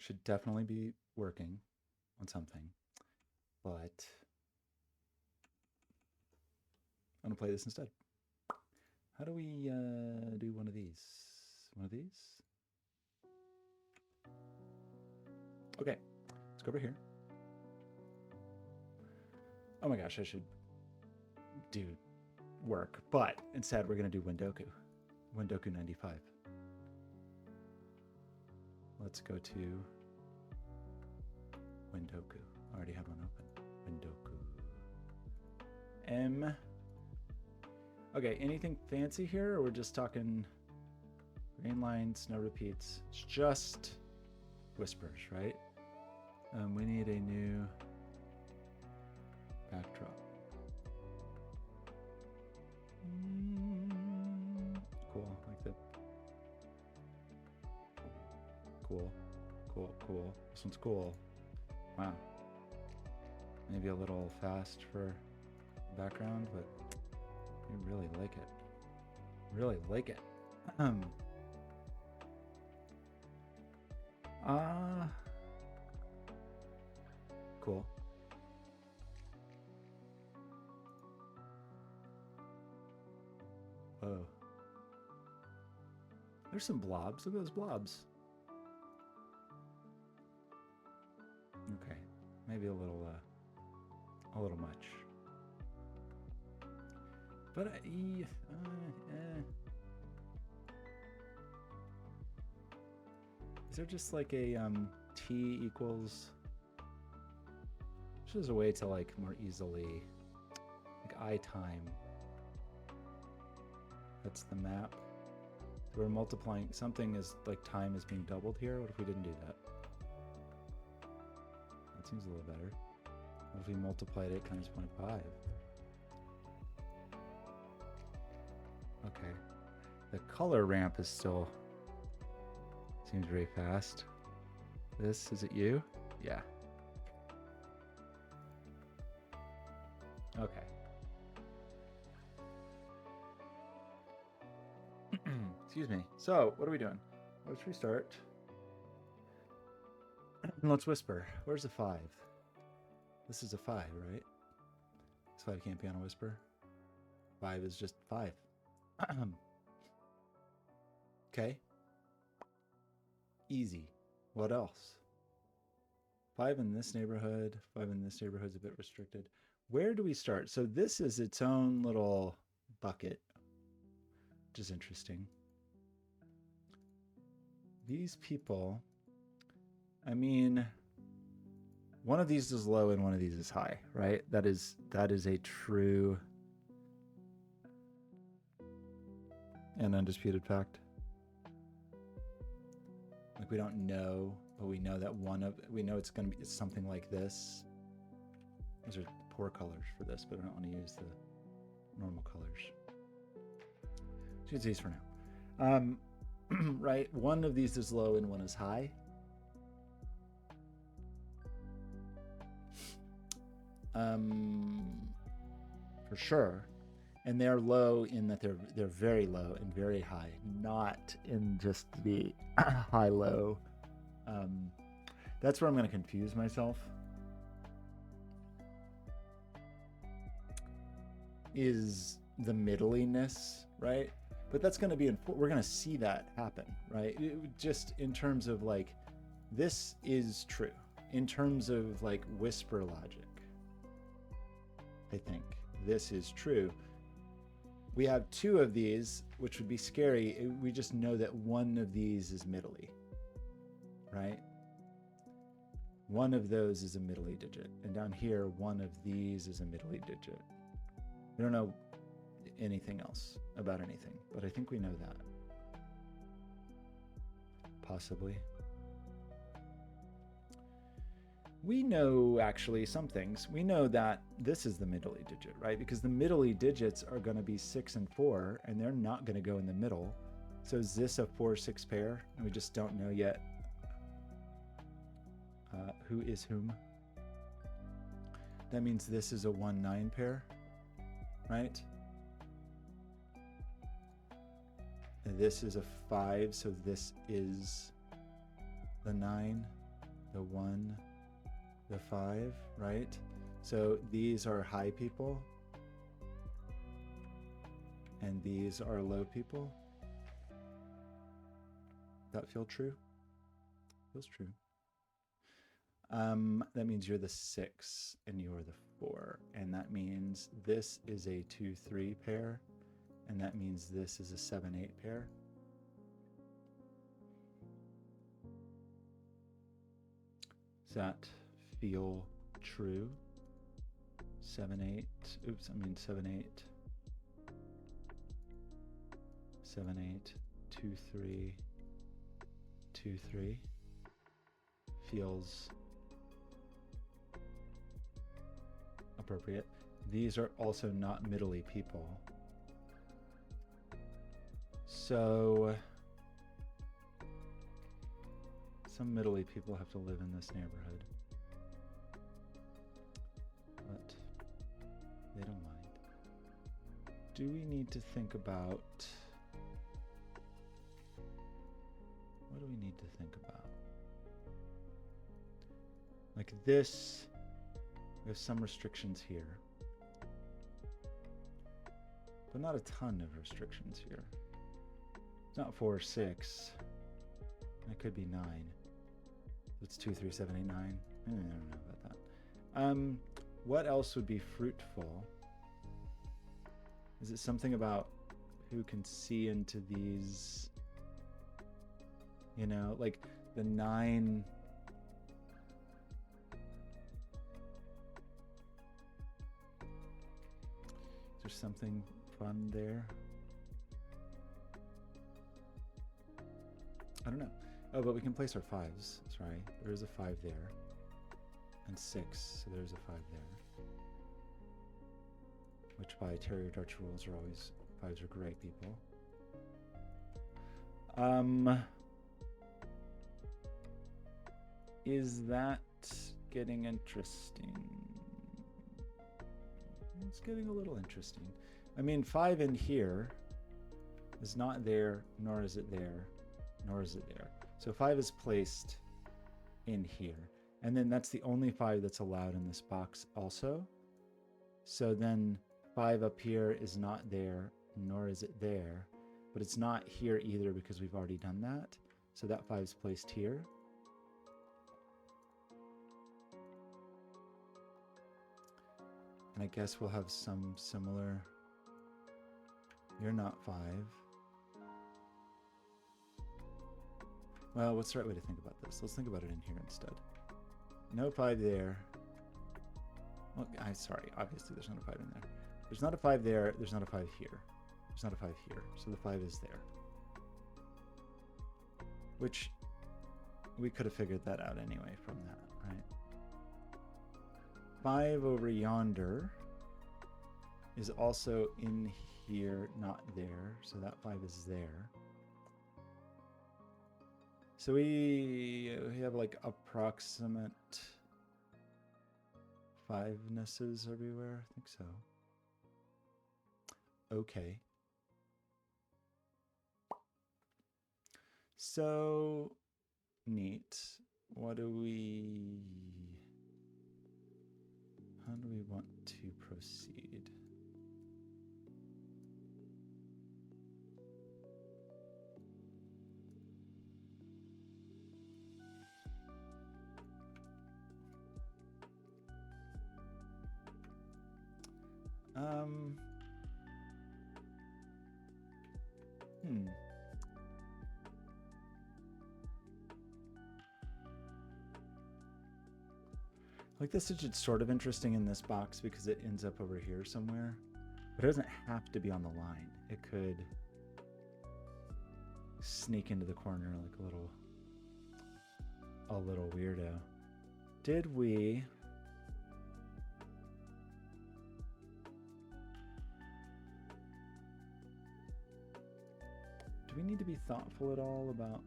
should definitely be working on something, but I'm gonna play this instead. How do we do one of these? One of these? Okay, let's go over here. Oh my gosh, I should do work, but instead we're gonna do Windoku. Windoku 95. Let's go to Windoku. I already have one open. Windoku. M. Okay, anything fancy here, or we're just talking green lines, no repeats? It's just whispers, right? We need a new backdrop. Cool, like that. Cool, cool, cool. This one's cool. Wow. Maybe a little fast for background, but I really like it. Really like it. Cool. Whoa. There's some blobs. Look at those blobs. Okay, maybe a little much. But is there just like a t equals? This is a way to like more easily, like I time. That's the map. So we're multiplying. Something is like time is being doubled here. What if we didn't do that? That seems a little better. What if we multiplied it times 0.5? Okay. The color ramp is still seems very fast. This, is it you? Yeah. Okay. Excuse me. So, what are we doing? Let's restart. Let's whisper. Where's the 5? This is a 5, right? This 5 can't be on a whisper. 5 is just 5. Okay. Easy. What else? 5 in this neighborhood. 5 in this neighborhood is a bit restricted. Where do we start? So this is its own little bucket, which is interesting. These people, I mean, one of these is low and one of these is high, right? That is a true and undisputed fact. Like we don't know, but we know that we know it's going to be something like this. These are poor colors for this, but I don't want to use the normal colors. Let's use these for now. Right, one of these is low and one is high. For sure. And they're low in that they're very low and very high, not in just the high low. That's where I'm going to confuse myself. Is the middliness, right? But that's going to be we're going to see that happen, right? Just in terms of like, this is true in terms of like whisper logic. I think this is true. We have 2 of these, which would be scary. We just know that one of these is middly, right? One of those is a middly digit. And down here, one of these is a middly digit. We don't know anything else about anything, but I think we know that. Possibly. We know actually some things. We know that this is the middly digit, right? Because the middly digits are going to be 6 and 4, and they're not going to go in the middle. So is this a 4-6 pair? And we just don't know yet who is whom. That means this is a 1-9 pair, right? And this is a 5, so this is the 9. the 1, the 5, right? So these are high people, and these are low people. That feel true? Feels true. That means you're the 6 and you're the 4, and that means this is a 2-3 pair, and that means this is a 7-8 pair. Does that feel true? 7-8. Oops, I mean 7-8. 7-8. 2-3. 2-3. Feels appropriate. These are also not middly people. So some middly people have to live in this neighborhood. But they don't mind. Do we need to think about... What do we need to think about? Like this, we have some restrictions here. But not a ton of restrictions here. It's not 4 or 6. That could be 9. It's 2, 3, 7, 8, 9. I don't know about that. What else would be fruitful? Is it something about who can see into these? You know, like the 9. Is there something fun there? I don't know. Oh, but we can place our 5s. Sorry, there is a 5 there. And 6, so there's a 5 there. Which by Terrier Dutch rules are always, 5s are great people. Is that getting interesting? It's getting a little interesting. I mean, 5 in here is not there, nor is it there, nor is it there. So 5 is placed in here. And then that's the only 5 that's allowed in this box also. So then 5 up here is not there, nor is it there. But it's not here either because we've already done that. So that 5 is placed here. And I guess we'll have some similar... You're not 5. Well, what's the right way to think about this? Let's think about it in here instead. No 5 there. Well, I'm sorry, obviously there's not a 5 in there. There's not a 5 there, there's not a 5 here. There's not a 5 here, so the 5 is there. Which, we could have figured that out anyway from that, right? 5 over yonder is also in here, not there, so that 5 is there. So we have like approximate 5nesses everywhere. I think so. Okay. So neat. What do we... How do we want to proceed? Like this is just sort of interesting in this box because it ends up over here somewhere, but it doesn't have to be on the line. It could sneak into the corner like a little weirdo. Did we... Do we need to be thoughtful at all about,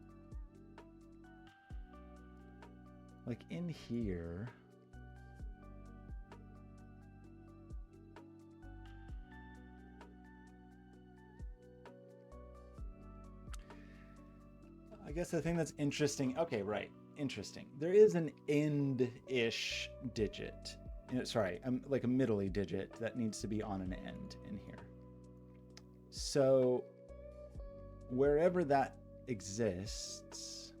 like in here, I guess the thing that's interesting, okay, right. interesting. There is an end-ish digit. Sorry, like a middle-y digit that needs to be on an end in here. So wherever that exists,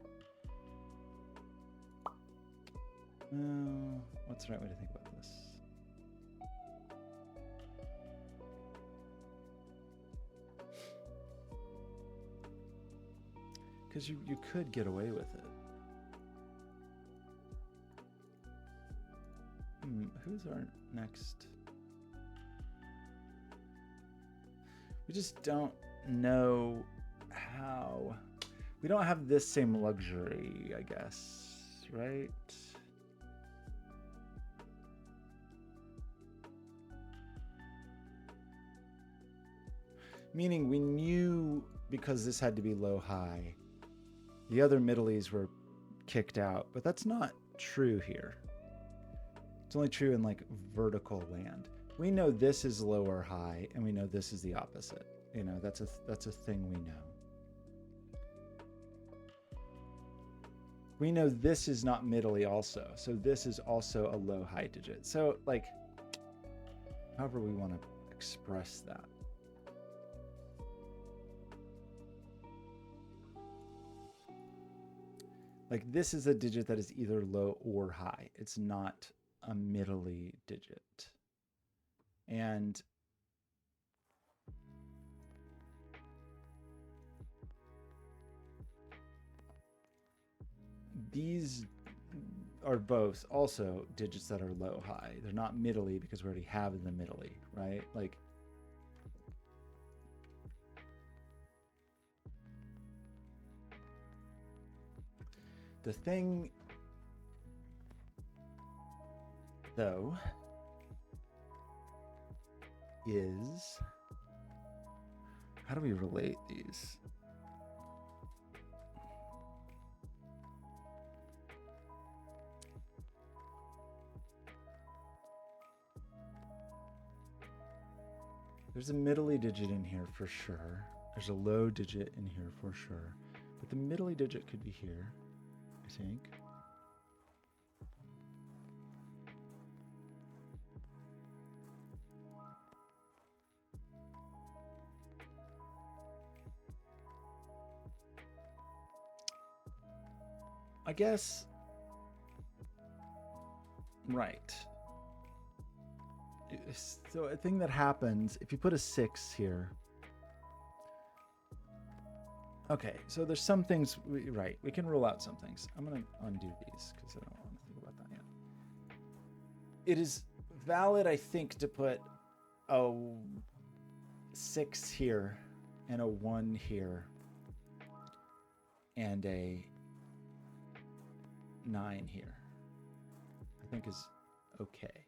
what's the right way to think about this? Because you could get away with it. Who's our next? We just don't know how. We don't have this same luxury, I guess, right? Meaning we knew, because this had to be low high, the other middlies were kicked out, but that's not true here. It's only true in like vertical land. We know this is low or high, and we know this is the opposite. You know, that's a thing we know. We know this is not middly also, so this is also a low high digit. So like, however we want to express that. Like this is a digit that is either low or high. It's not a middly digit. And these are both also digits that are low high. They're not middly because we already have the middly, right? Like the thing though is, how do we relate these? There's a middly digit in here for sure. There's a low digit in here for sure. But the middly digit could be here, I think. I guess, right. So a thing that happens, if you put a 6 here. Okay, so there's some things, right, we can rule out some things. I'm going to undo these because I don't want to think about that yet. It is valid, I think, to put a 6 here and a 1 here and a 9 here. I think is okay.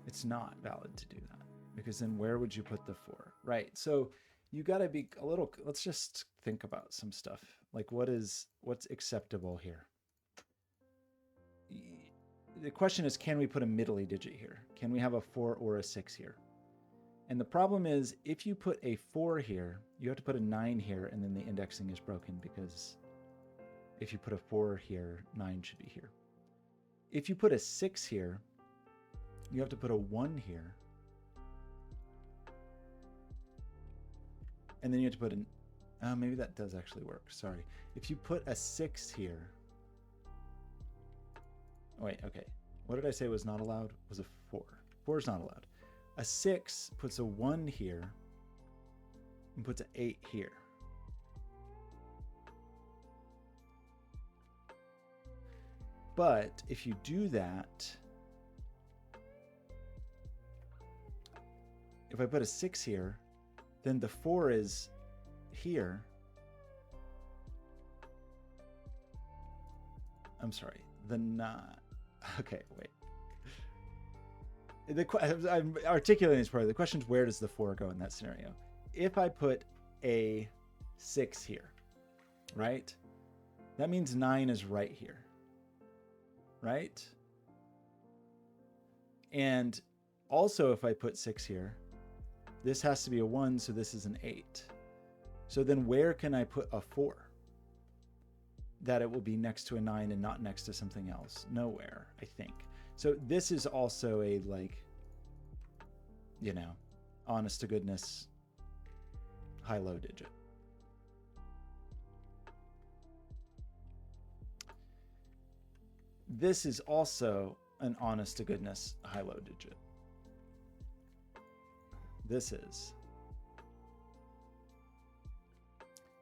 It's not valid to do that because then where would you put the 4? Right. So you got to be a little, let's just think about some stuff. Like what's acceptable here? The question is, can we put a middly digit here? Can we have a 4 or a 6 here? And the problem is if you put a 4 here, you have to put a 9 here and then the indexing is broken because if you put a 4 here, 9 should be here. If you put a 6 here, you have to put a 1 here. And then you have to put an, maybe that does actually work, sorry. If you put a 6 here, oh wait, okay. What did I say was not allowed? Was a 4. 4 is not allowed. A 6 puts a 1 here and puts an 8 here. But if you do that, if I put a 6 here, then the 4 is here. I'm sorry, okay, wait. I'm articulating this part. The question is, where does the 4 go in that scenario? If I put a 6 here, right? That means 9 is right here, right? And also if I put 6 here, this has to be a 1, so this is an 8. So then where can I put a 4? that it will be next to a 9 and not next to something else. Nowhere, I think. So this is also a, like, you know, honest to goodness high-low digit. This is also an honest to goodness high-low digit. This is.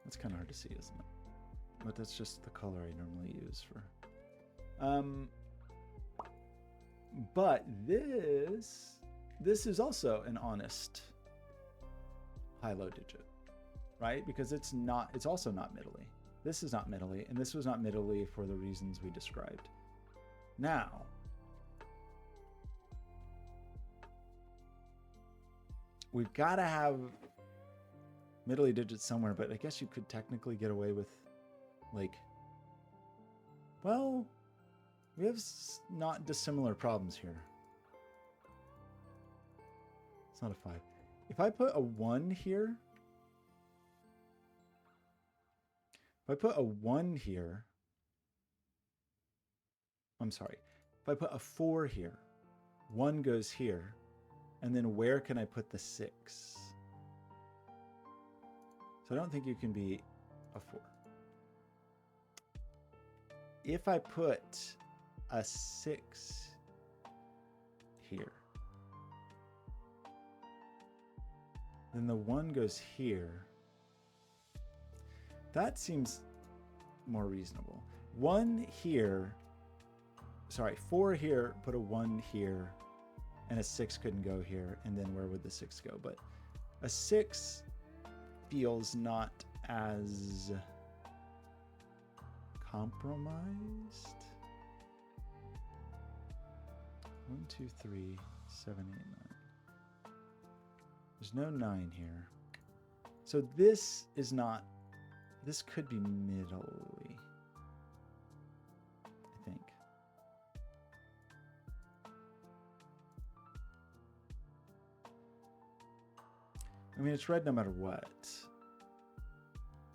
That's kind of hard to see, isn't it? But that's just the color I normally use for. But this is also an honest high-low digit, right? Because it's also not middly. This is not middly, and this was not middly for the reasons we described. Now, we've got to have middly digits somewhere, but I guess you could technically get away with, like, well, we have not dissimilar problems here. It's not a 5. If I put a 1 here, I'm sorry. If I put a 4 here, 1 goes here, and then where can I put the 6? So I don't think you can be a 4. If I put a 6 here, then the 1 goes here. That seems more reasonable. 1 here, sorry, 4 here, put a 1 here, and a 6 couldn't go here, and then where would the 6 go? But a 6 feels not as compromised. 1, 2, 3, 7, 8, 9. There's no 9 here. So this is not, this could be middly, I think. I mean, it's red no matter what,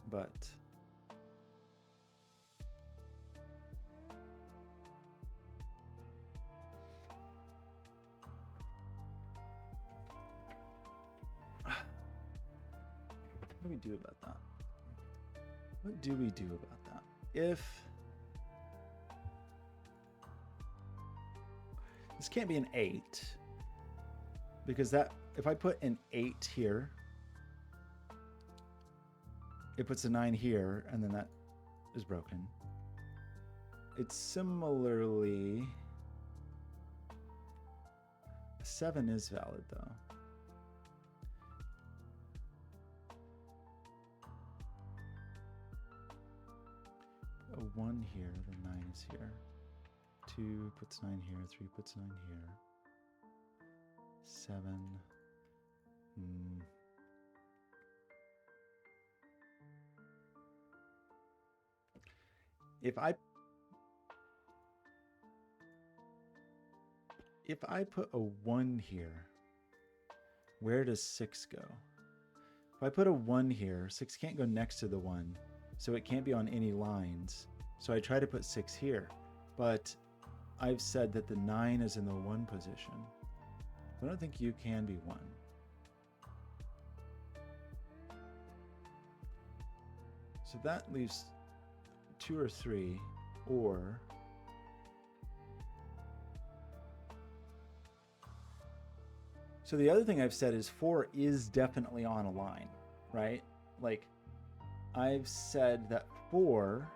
but what do we do about that? What do we do about that? If this can't be an 8, because that, if I put an 8 here, it puts a 9 here, and then that is broken. It's similarly, a 7 is valid though. A 1 here, the 9 is here. 2 puts 9 here, 3 puts 9 here. 7. If I put a 1 here, where does 6 go? If I put a 1 here, 6 can't go next to the 1, so it can't be on any lines. So I try to put 6 here, but I've said that the 9 is in the 1 position. I don't think you can be 1. So that leaves 2 or 3, or so the other thing I've said is 4 is definitely on a line, right? Like, I've said that 4,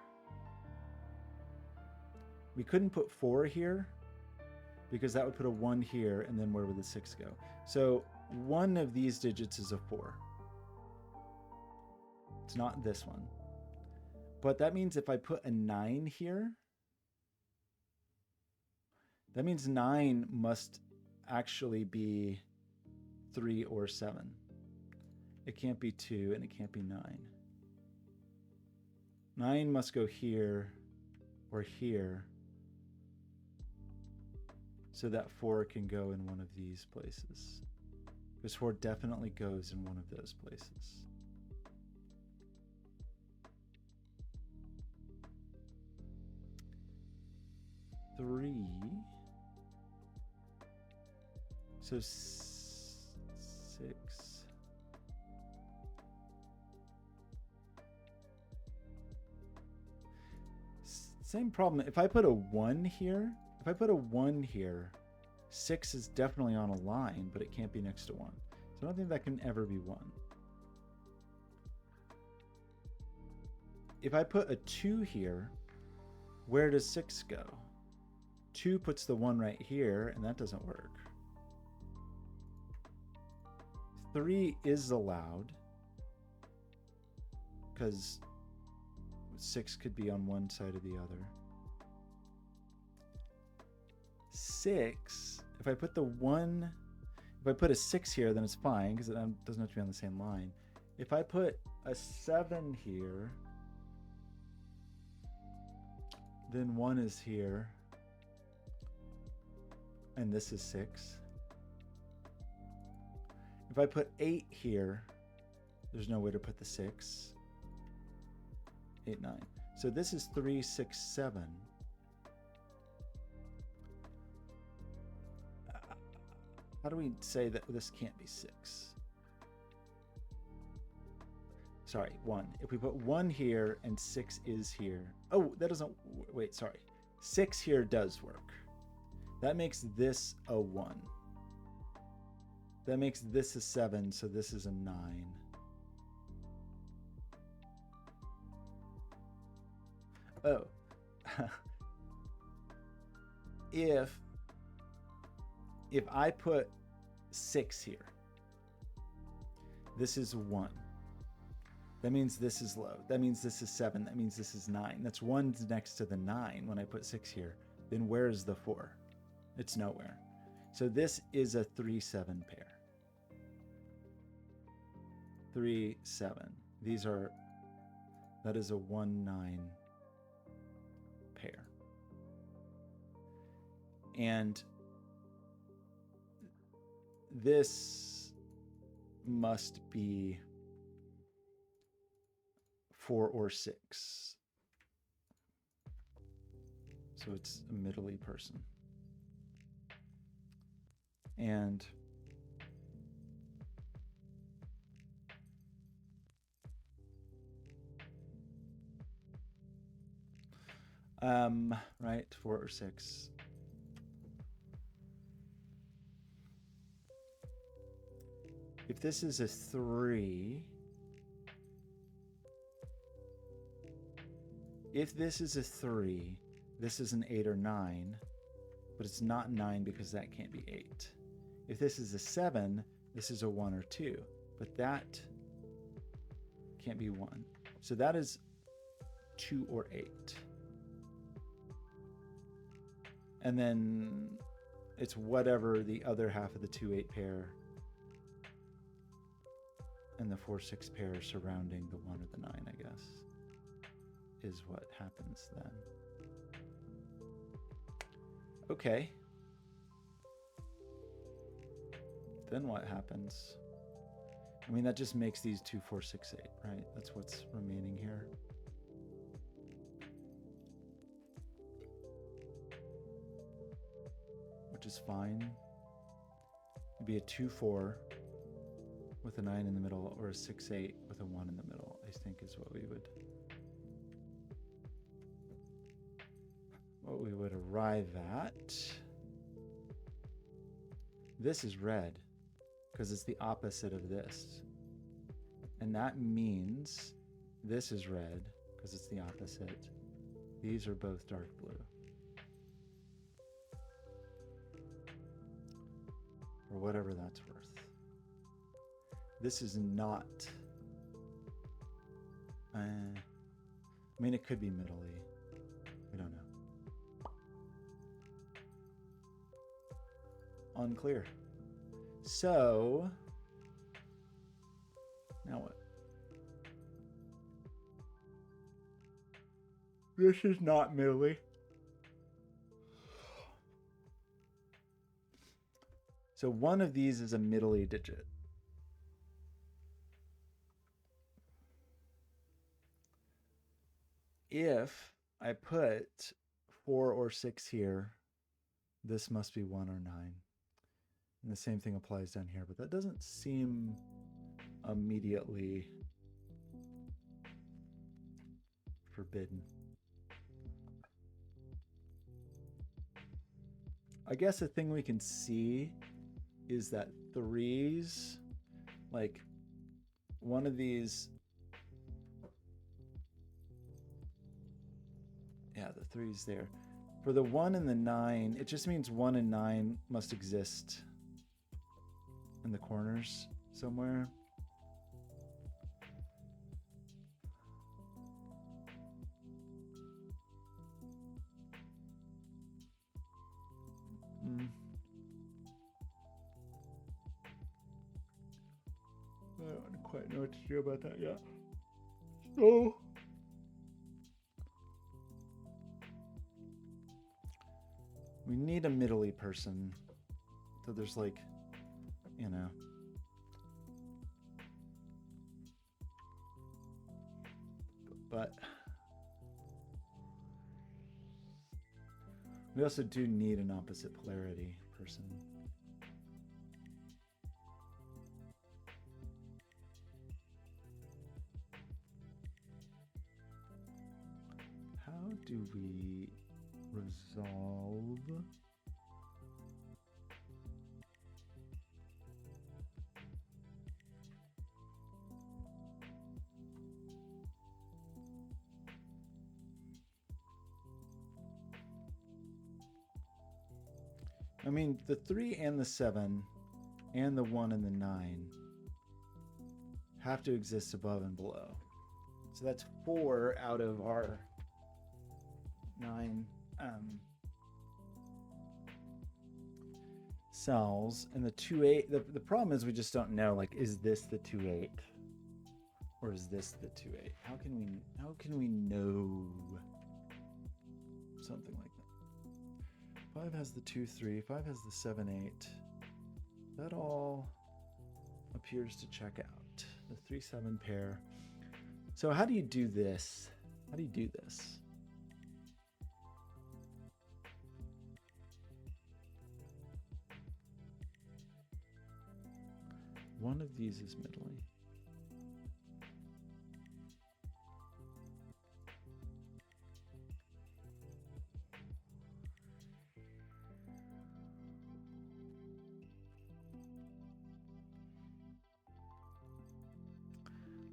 we couldn't put 4 here because that would put a 1 here, and then where would the 6 go? So one of these digits is a 4. It's not this one. But that means if I put a 9 here, that means 9 must actually be 3 or 7. It can't be 2 and it can't be 9. 9 must go here or here, so that 4 can go in one of these places. Because 4 definitely goes in one of those places. So 6. Same problem. If I put a 1 here, 6 is definitely on a line, but it can't be next to 1. So I don't think that can ever be 1. If I put a 2 here, where does 6 go? 2 puts the 1 right here, and that doesn't work. 3 is allowed, because 6 could be on one side or the other. 6, if I put the 1, if I put a 6 here, then it's fine, because it doesn't have to be on the same line. If I put a 7 here, then 1 is here, and this is 6. If I put 8 here, there's no way to put the 6. 8, 9. So this is 3, 6, 7. How do we say that this can't be 6? Sorry, 1. If we put 1 here and 6 is here. Oh, that doesn't, wait, sorry. 6 here does work. That makes this a 1. That makes this a 7, so this is a 9. Oh. If I put 6 here, this is 1. That means this is low. That means this is 7. That means this is 9. That's 1 next to the 9 when I put 6 here. Then where is the 4? It's nowhere. So this is a 3, 7 pair. 3, 7. These are, that is a 1, 9 pair. And this must be 4 or 6. So it's a middle-y person. And right, 4 or 6. If this is a 3, if this is a 3, this is an 8 or 9, but it's not 9 because that can't be 8. If this is a 7, this is a 1 or 2, but that can't be 1. So that is 2 or 8. And then it's whatever the other half of the 2, 8 pair and the 4, 6 pair surrounding the 1 or the 9, I guess, is what happens then. Okay. Then what happens? I mean, that just makes these 2, 4, 6, 8, right? That's what's remaining here. Which is fine. It'd be a 2, 4 with a 9 in the middle, or a 6, 8 with a 1 in the middle, I think is what we would arrive at. This is red because it's the opposite of this. And that means this is red because it's the opposite. These are both dark blue. Or whatever that's worth. This is not, I mean, it could be middle-y. We don't know. Unclear. So, now what? This is not middle-y. So one of these is a middle-y digit. If I put 4 or 6 here, this must be 1 or 9. And the same thing applies down here, but that doesn't seem immediately forbidden. I guess a thing we can see is that threes, like one of these, yeah, the threes there. For the 1 and the 9, it just means 1 and 9 must exist in the corners somewhere. I don't quite know what to do about that yet. So we need a middle-y person. So there's like, you know. But we also do need an opposite polarity person. How do we resolve I mean, the 3 and the 7 and the 1 and the 9 have to exist above and below. So that's 4 out of our 9 cells. And the 2-8, the problem is we just don't know, like, is this the 2-8 or is this the 2-8? How can we know something like that? 5 has the 2-3, 5 has the 7-8. That all appears to check out. The 3-7 pair. So how do you do this? How do you do this? One of these is middling.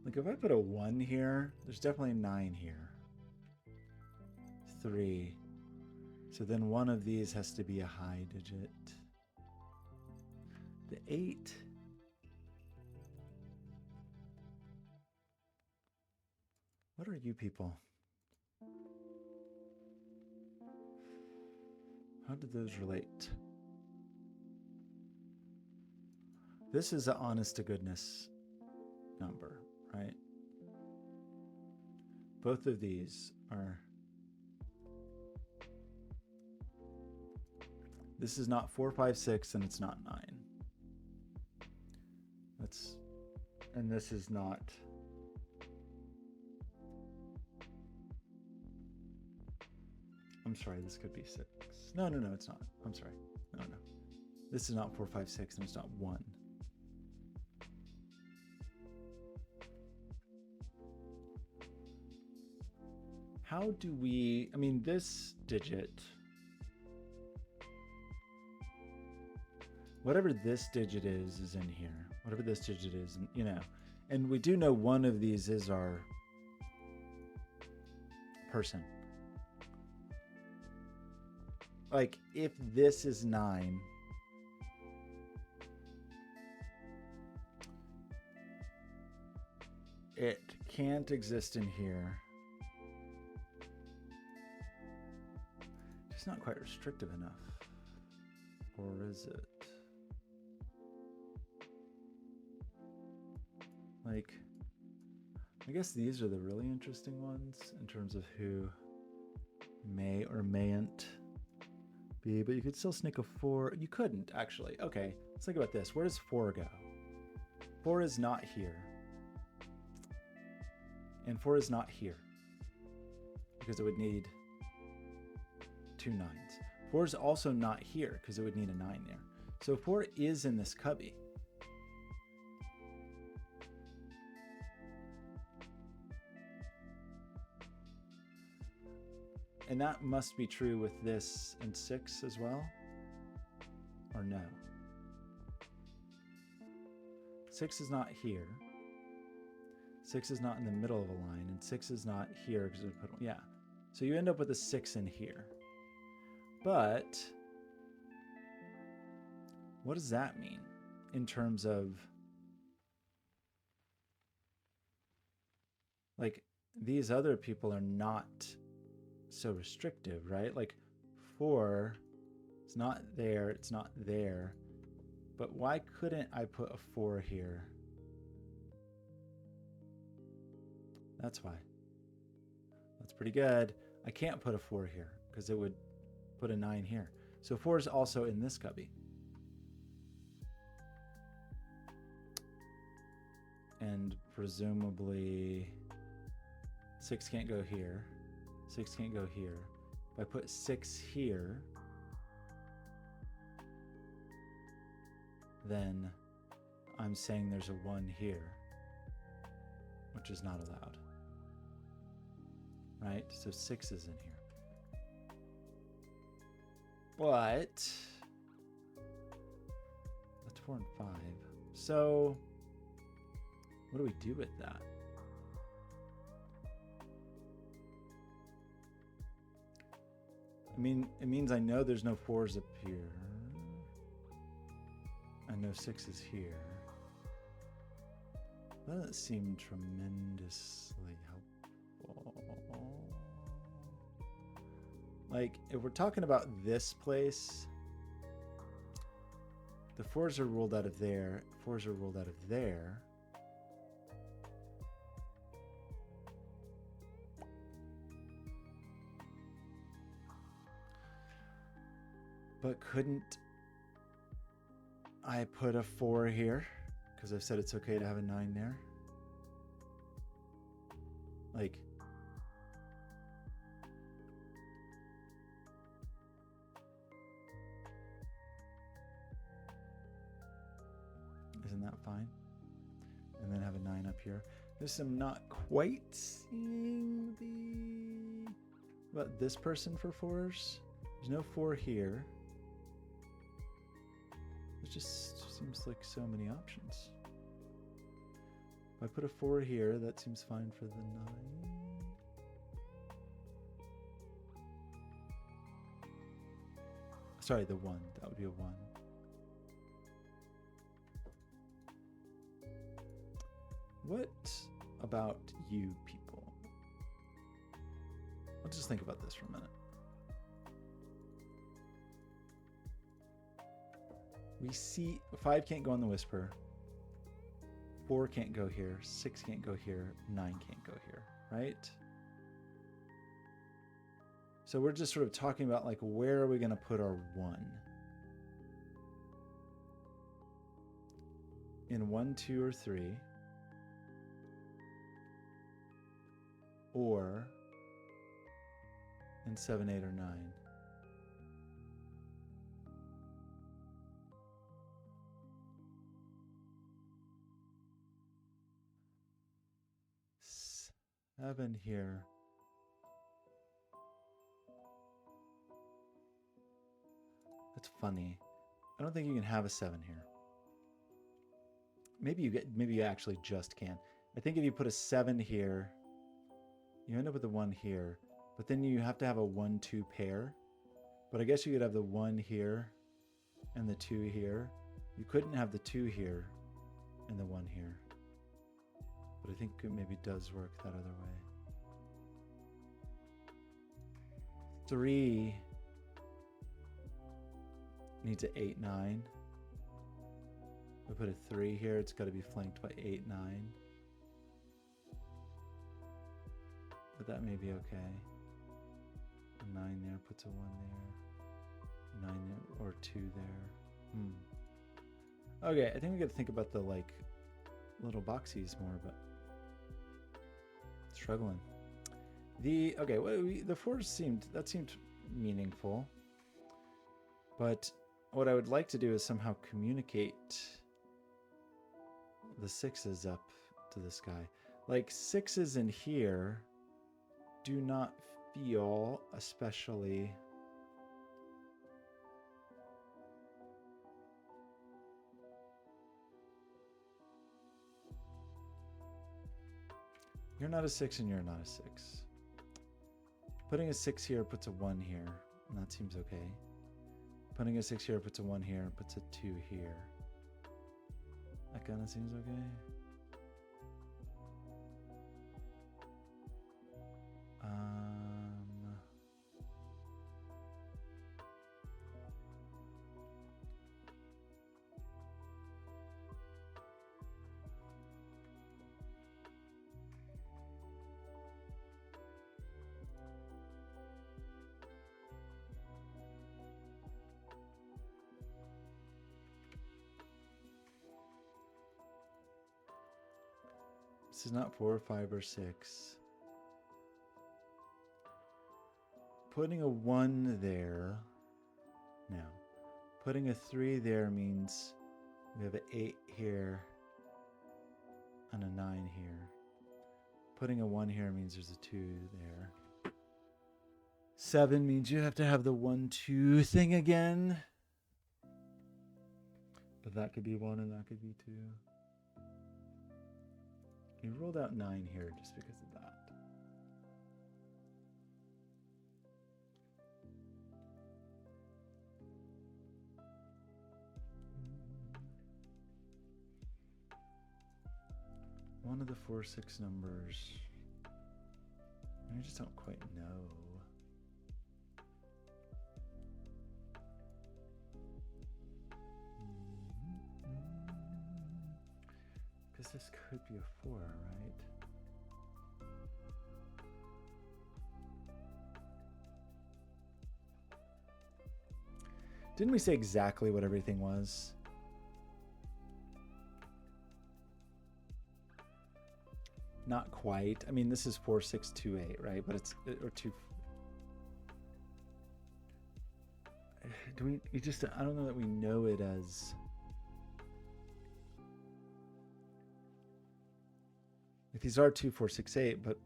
Like if I put a 1 here, there's definitely a 9 here. 3. So then one of these has to be a high digit. The 8. What are you people? How did those relate? This is an honest to goodness number, right? Both of these are. This is not 4, 5, 6, and it's not 9. And this is not. I'm sorry, this could be 6. No, it's not. I'm sorry. No. This is not 4, 5, 6, and it's not 1. How do we, I mean, this digit, whatever this digit is in here. Whatever this digit is, you know. And we do know one of these is our person. Like, if this is 9, it can't exist in here. It's not quite restrictive enough. Or is it? Like, I guess these are the really interesting ones in terms of who may or mayn't be, but you could still sneak a 4. You couldn't, actually. Okay, let's think about this. Where does 4 go? 4 is not here. And 4 is not here. Because it would need 2 9s. 4 is also not here because it would need a 9 there. So 4 is in this cubby. And that must be true with this and 6 as well? Or no? 6 is not here. 6 is not in the middle of a line, and 6 is not here because we put one. Yeah. So you end up with a 6 in here. But what does that mean in terms of, like, these other people are not so restrictive, right? Like 4, it's not there, it's not there. But why couldn't I put a 4 here? That's why. That's pretty good. I can't put a 4 here because it would put a 9 here. So 4 is also in this cubby. And presumably 6 can't go here. 6 can't go here. If I put 6 here, then I'm saying there's a 1 here, which is not allowed. Right? So 6 is in here. But that's 4 and 5. So what do we do with that? I mean, it means I know there's no 4s up here. I know 6 is here. That doesn't seem tremendously helpful. Like, if we're talking about this place, the 4s are ruled out of there. 4s are ruled out of there. But couldn't I put a 4 here? Because I've said it's okay to have a 9 there. Like, isn't that fine? And then have a 9 up here. This I'm not quite seeing the... What about this person for 4s? There's no 4 here. It just seems like so many options. If I put a 4 here, that seems fine for the 9. Sorry, the 1. That would be a 1. What about you people? Let's just think about this for a minute. We see 5 can't go on the whisper. 4 can't go here. 6 can't go here. 9 can't go here, right? So we're just sort of talking about, like, where are we going to put our 1? In 1, 2, or 3. Or in 7, 8, or 9. Seven here. That's funny. I don't think you can have a 7 here. Maybe you actually just can. I think if you put a 7 here, you end up with a 1 here, but then you have to have a 1-2 pair. But I guess you could have the 1 here and the 2 here. You couldn't have the 2 here and the 1 here. But I think it maybe does work that other way. 3 needs an 8, 9. We put a 3 here, it's got to be flanked by 8, 9. But that may be okay. A 9 there puts a 1 there. 9 there, or 2 there. Okay, I think we got to think about the, like, little boxies more, but struggling. The 4s seemed meaningful, but what I would like to do is somehow communicate the 6s up to this guy. Like 6s in here do not feel especially you're not a 6 and you're not a 6. Putting a 6 here puts a 1 here, and that seems okay. Putting a 6 here puts a 1 here, puts a 2 here. That kind of seems okay. This is not 4, 5, or 6. Putting a 1 there. No. Putting a 3 there means we have an 8 here and a 9 here. Putting a 1 here means there's a 2 there. 7 means you have to have the 1, 2 thing again. But that could be 1 and that could be 2. You rolled out 9 here just because of that. One of the 4, 6 numbers. I just don't quite know. Because this could be a 4, right? Didn't we say exactly what everything was? Not quite. I mean, this is 4, 6, 2, 8, right? But it's, or 2. Do we, I don't know that we know it as. Like these are 2, 4, 6, 8, but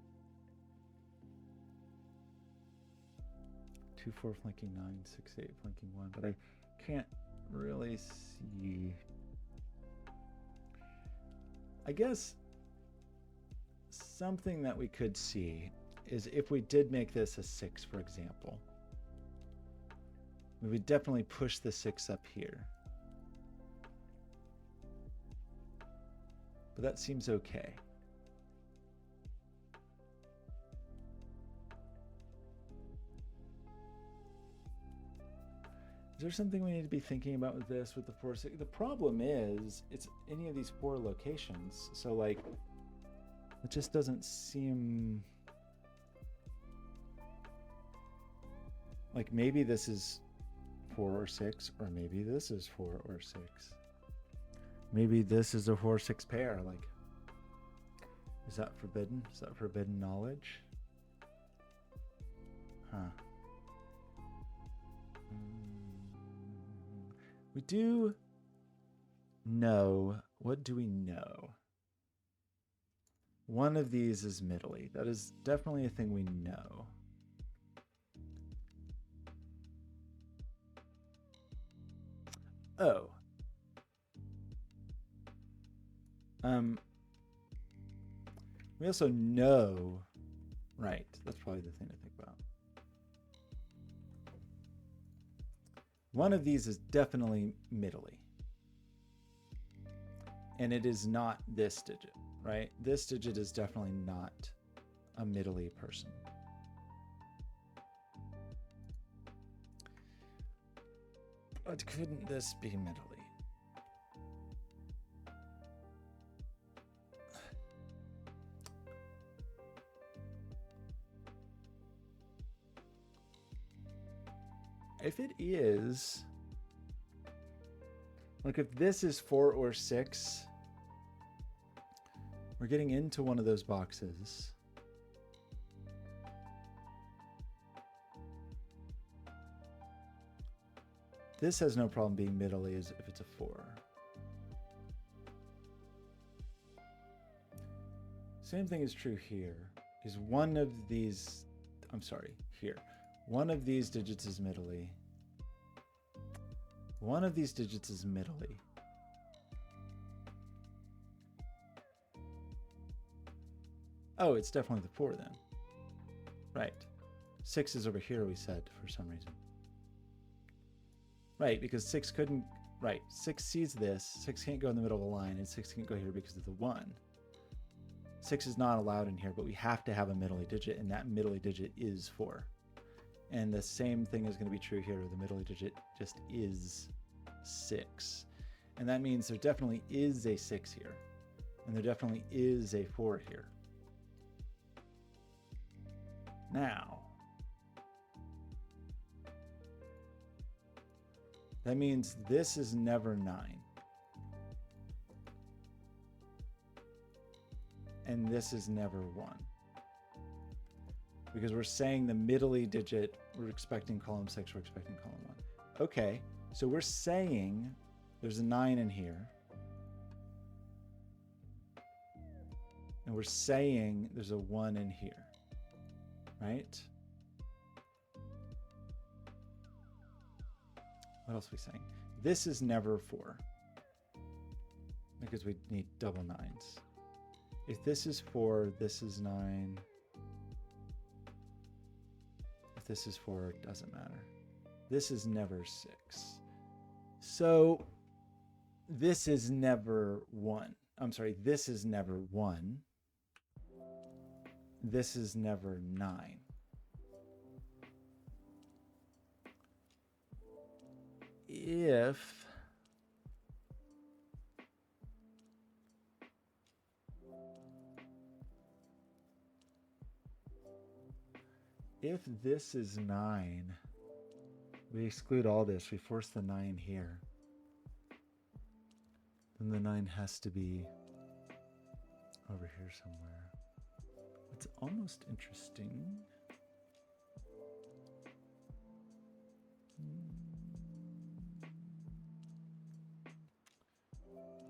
2, 4 flanking 9, 6, 8 flanking 1, but I can't really see. I guess something that we could see is if we did make this a 6, for example, we would definitely push the 6 up here. But that seems okay. Is there something we need to be thinking about with this, with the 4, 6? The problem is, it's any of these 4 locations. So, like, it just doesn't seem... Like, maybe this is 4 or 6, or maybe this is 4 or 6. Maybe this is a 4, 6 pair. Like, is that forbidden? Is that forbidden knowledge? Huh. We do know. What do we know? One of these is middly. That is definitely a thing we know. Oh. We also know, right, that's probably the thing to think about. One of these is definitely middly. And it is not this digit, right? This digit is definitely not a middly person. But couldn't this be middly? If it is, like if this is 4 or 6, we're getting into one of those boxes. This has no problem being middly as if it's a 4. Same thing is true here. Is one of these, I'm sorry, here. One of these digits is middly. One of these digits is middly. Oh, it's definitely the 4 then. Right. 6 is over here, we said, for some reason. Right, because 6 couldn't, right, 6 sees this, 6 can't go in the middle of a line, and 6 can't go here because of the 1. 6 is not allowed in here, but we have to have a middly digit, and that middly digit is 4. And the same thing is going to be true here, where the middly digit just is 6. And that means there definitely is a 6 here, and there definitely is a 4 here. Now, that means this is never 9. And this is never 1. Because we're saying the middly digit, we're expecting column 6, we're expecting column 1. Okay, so we're saying there's a 9 in here. And we're saying there's a 1 in here. Right? What else are we saying? This is never 4. Because we need double 9s. If this is 4, this is 9. If this is 4, it doesn't matter. This is never 6. So this is never 1. I'm sorry, this is never 1. This is never 9. If this is 9, we exclude all this, we force the 9 here, then the 9 has to be over here somewhere. It's almost interesting.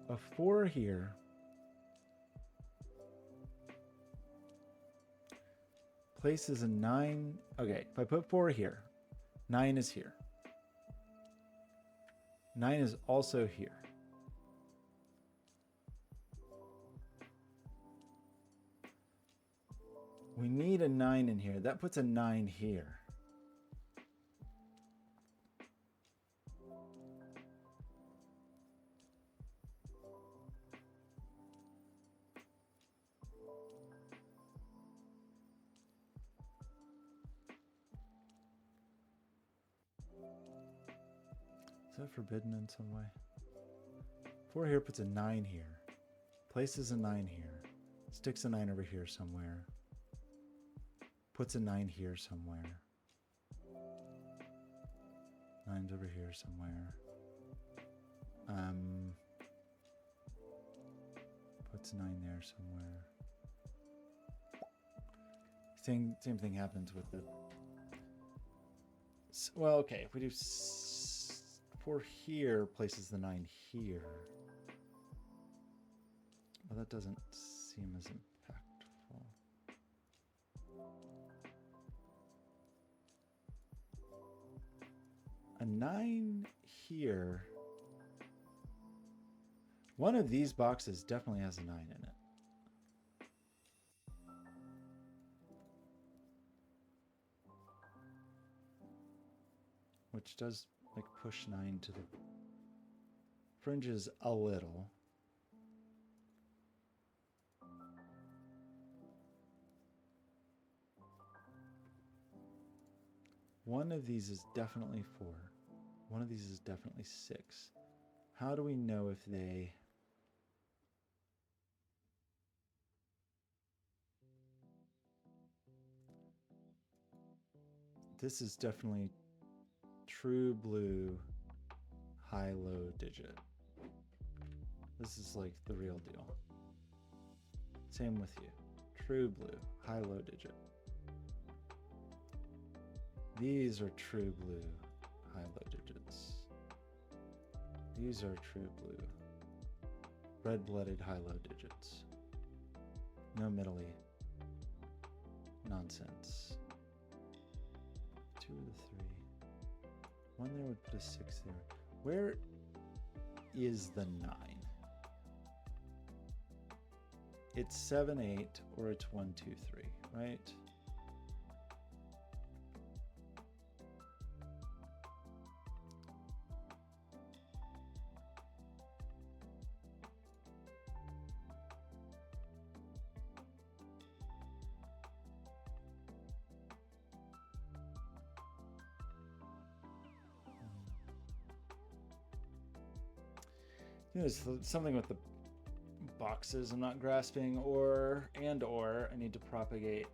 A 4 here places a 9. Okay, if I put 4 here, 9 is here. 9 is also here. We need a 9 in here. That puts a 9 here. Is that forbidden in some way? 4 here puts a 9 here. Places a 9 here. Sticks a 9 over here somewhere. Puts a 9 here somewhere. 9's over here somewhere. Puts 9 there somewhere. Same thing happens with the... Well, okay, if we do 4 here, places the 9 here. Well, that doesn't seem as impactful. A 9 here. One of these boxes definitely has a 9 in it. Which does like push 9 to the fringes a little. One of these is definitely 4. One of these is definitely 6. How do we know if they... This is definitely true blue, high-low digit. This is like the real deal. Same with you. True blue, high-low digit. These are true blue, high-low digits. These are true blue. Red-blooded high-low digits. No middly. Nonsense. 2 of the 3. 1 there would put a 6 there. Where is the 9? It's 7, 8, or it's 1, 2, 3, right? There's something with the boxes I'm not grasping, or I need to propagate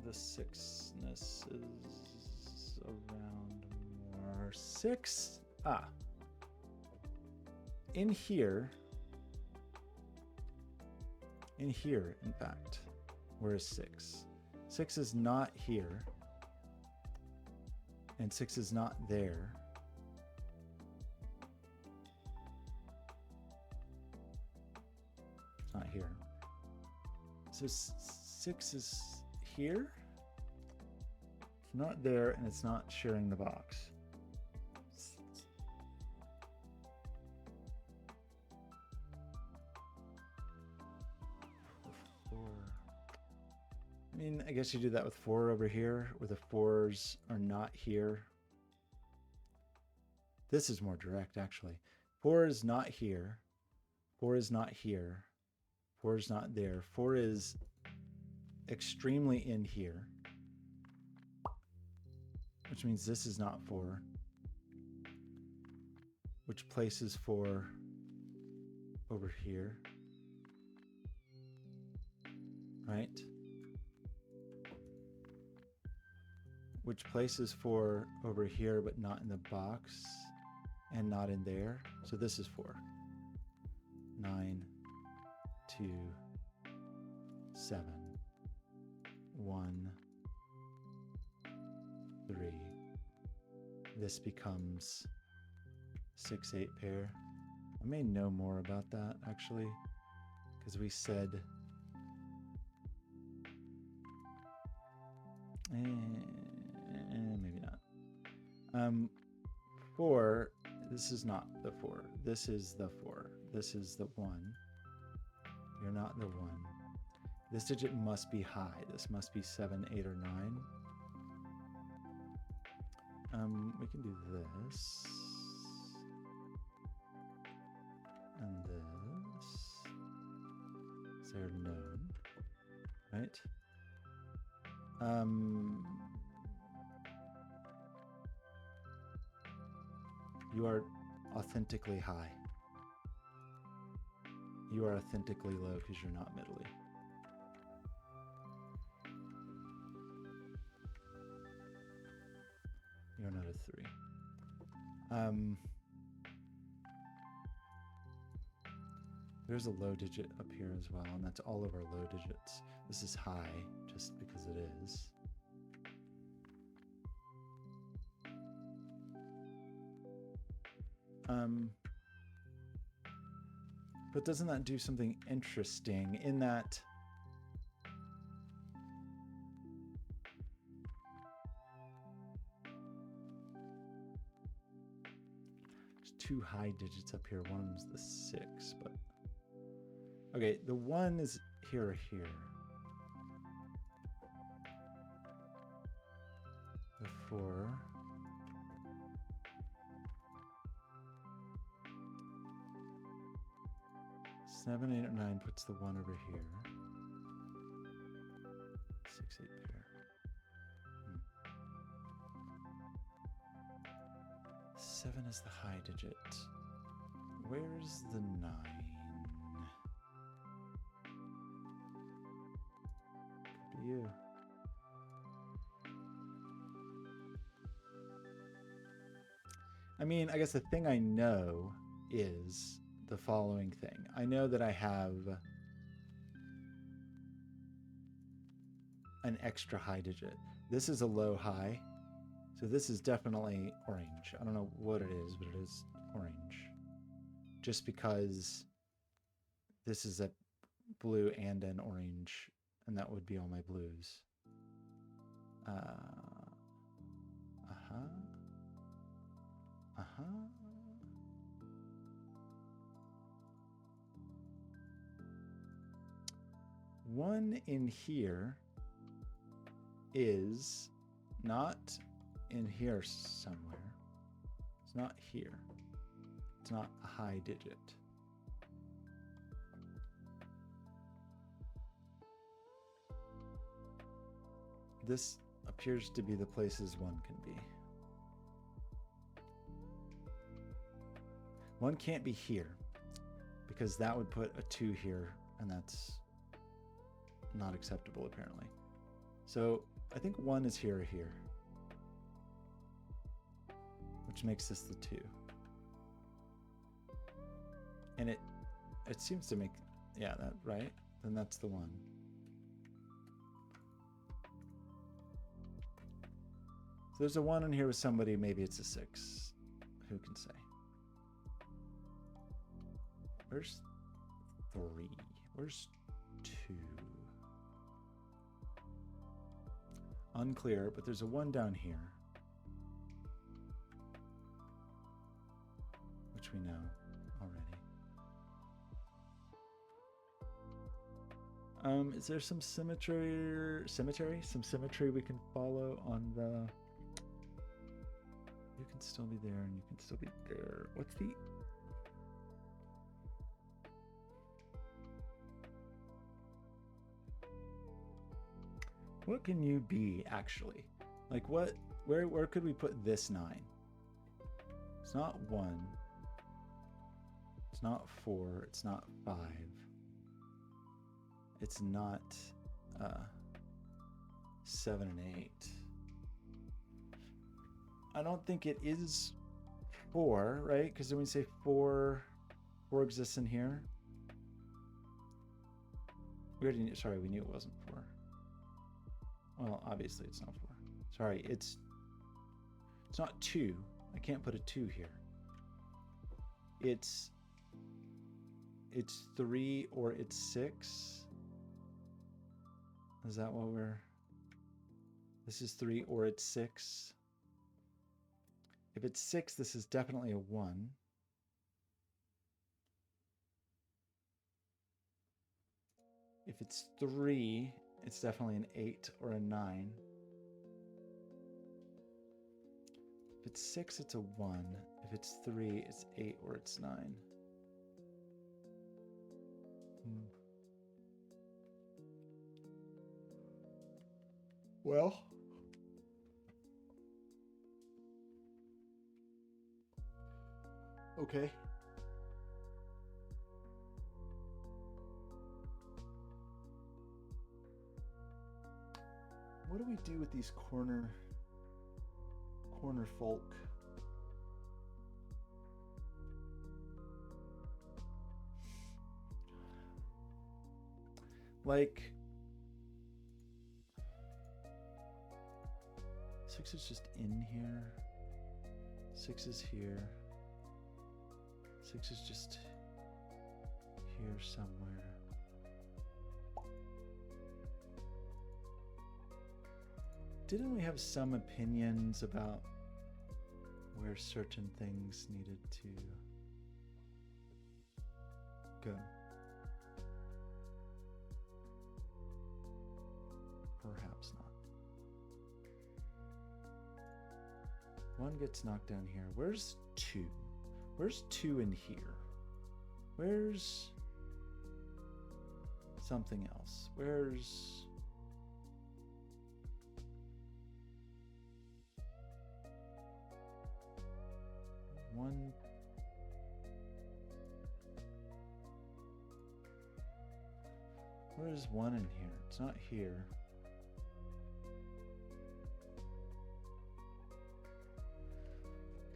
the 6-ness is around more. 6. In here, in fact, where is 6? 6 is not here, and 6 is not there. Not here. So 6 is here. It's not there, and it's not sharing the box. I mean, I guess you do that with 4 over here, where the 4s are not here. This is more direct, actually. 4 is not here. 4 is not here. 4 is not there. 4 is extremely in here, which means this is not 4, which places 4 over here, right? Which places 4 over here, but not in the box and not in there. So this is 4. 9, 2, 7, 1, 3. This becomes 6, 8 pair. I may know more about that actually, because we said maybe not. 4, this is not the 4. This is the 4. This is the 1. You're not the 1. This digit must be high. This must be 7, 8, or 9. We can do this. And this. They're known, right? You are authentically high. You are authentically low because you're not middly. You're not a 3. There's a low digit up here as well, and that's all of our low digits. This is high just because it is. But doesn't that do something interesting in that there's 2 high digits up here. One of them's the 6, but okay, the 1 is here or here. The 4. 7, 8, or 9 puts the 1 over here. 6, 8 pair. 7 is the high digit. Where's the 9? Could be you. I mean, I guess the thing I know is the following thing. I know that I have an extra high digit. This is a low high, So this is definitely orange. I don't know what it is, but it is orange. Just because this is a blue and an orange, and that would be all my blues. One in here is not in here somewhere. It's not here. It's not a high digit. This appears to be the places one can be. One can't be here because that would put a 2 here, and that's not acceptable apparently. So I think 1 is here or here, which makes this the 2. And it seems to make, yeah, that right? Then that's the 1. So there's a 1 in here with somebody, maybe it's a 6. Who can say? Where's 3? Where's 2? Unclear, but there's a 1 down here, which we know already. Is there some symmetry we can follow on the... You can still be there and you can still be there. What's the... What can you be actually? Like what, where could we put this 9? It's not 1. It's not 4. It's not 5. It's not 7 and 8. I don't think it is 4, right? Because when we say 4 exists in here. We already knew, sorry, we knew it wasn't 4. Well, obviously it's not 4. Sorry, it's not 2. I can't put a 2 here. It's 3 or it's 6. Is that what we're... This is 3 or it's 6. If it's 6, this is definitely a 1. If it's 3, it's definitely an 8 or a 9. If it's 6, it's a 1. If it's 3, it's 8 or it's 9. Well, okay. What do we do with these corner folk? Like 6 is just in here. 6 is here. 6 is just here somewhere. Didn't we have some opinions about where certain things needed to go? Perhaps not. 1 gets knocked down here. Where's 2? Where's 2 in here? Where's something else? Where's... one... Where is 1 in here? It's not here.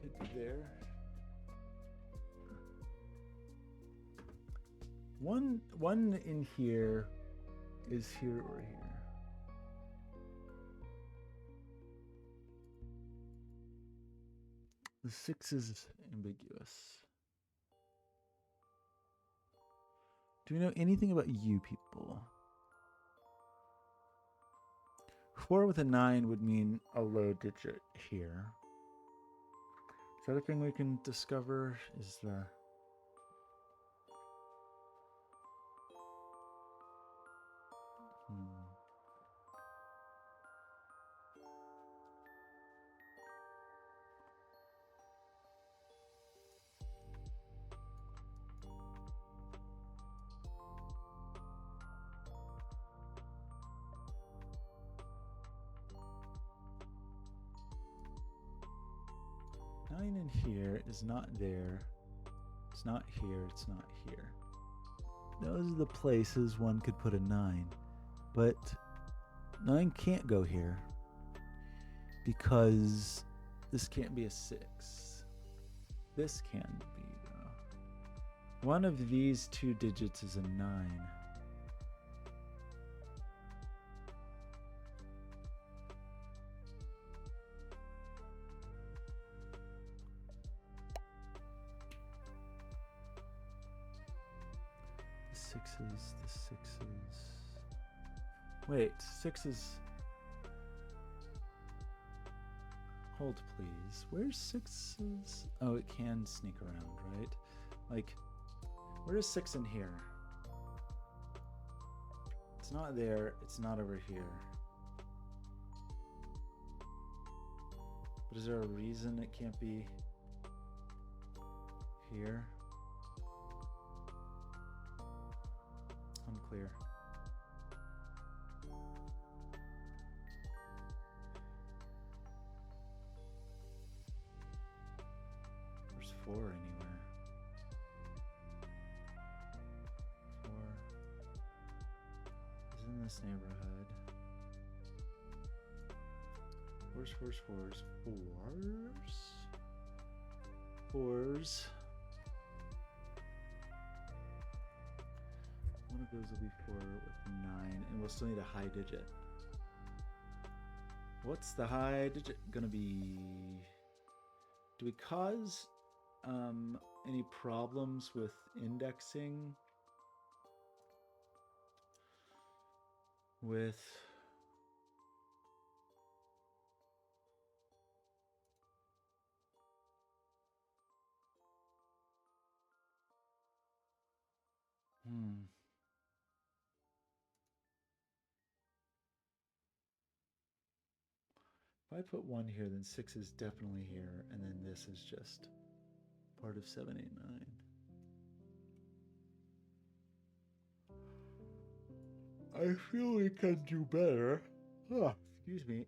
Could be there. One in here is here or here. The 6 is ambiguous. Do we know anything about you people? 4 with a 9 would mean a low digit here. Is that a thing we can discover? Is the... Nine in here is not there. It's not here. It's not here. Those are the places one could put a 9. But 9 can't go here because this can't be a 6. This can be, though. One of these 2 digits is a 9. The 6s. Wait, 6s. Hold, please. Where's 6s? Oh, it can sneak around, right? Like, where is 6 in here? It's not there. It's not over here. But is there a reason it can't be here? Unclear. There's 4 anywhere. 4 is in this neighborhood. Fours. 4s. One of those will be 4 with 9, and we'll still need a high digit. What's the high digit gonna be? Do we cause any problems with indexing with If I put 1 here, then 6 is definitely here, and then this is just part of 7, 8, 9. I feel we can do better. Oh, excuse me.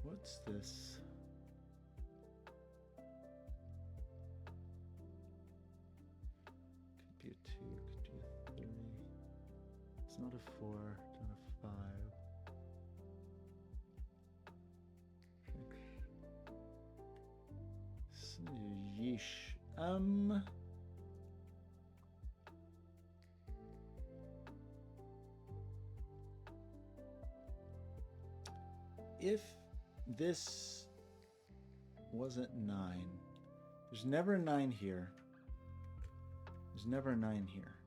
What's this? Could be a 2, could be a 3. It's not a 4, it's not a 5. 6. Yeesh. If this wasn't 9, there's never a 9 here. There's never a 9 here.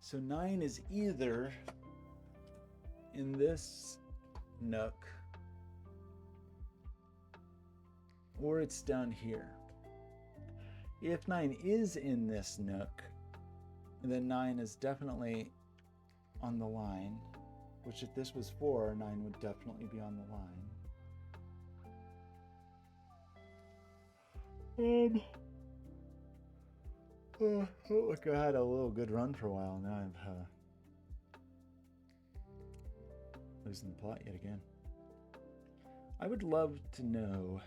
So 9 is either in this nook or it's down here. If 9 is in this nook, then 9 is definitely on the line, which if this was 4, 9 would definitely be on the line. Felt like I had a little good run for a while. Now I'm losing the plot yet again. I would love to know.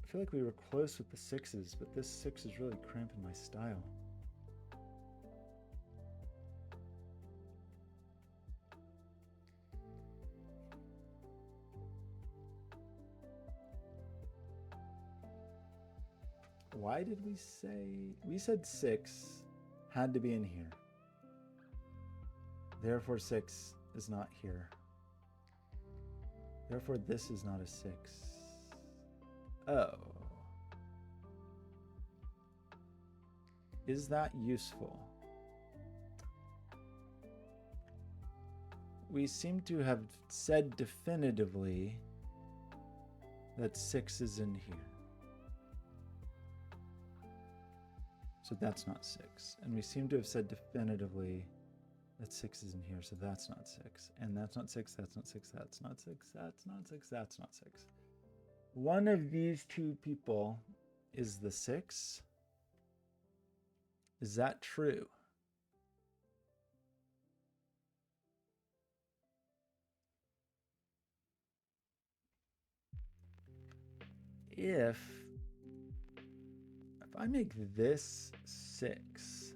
I feel like we were close with the 6s, but this 6 is really cramping my style. why did we say, we said 6 had to be in here. Therefore 6 is not here. Therefore this is not a 6. Oh. Is that useful? We seem to have said definitively that 6 is in here. So that's not 6. And we seem to have said definitively that 6 is in here, so that's not 6. And that's not 6, that's not 6, that's not 6, that's not 6, that's not 6. One of these two people is the 6. Is that true? If I make this 6,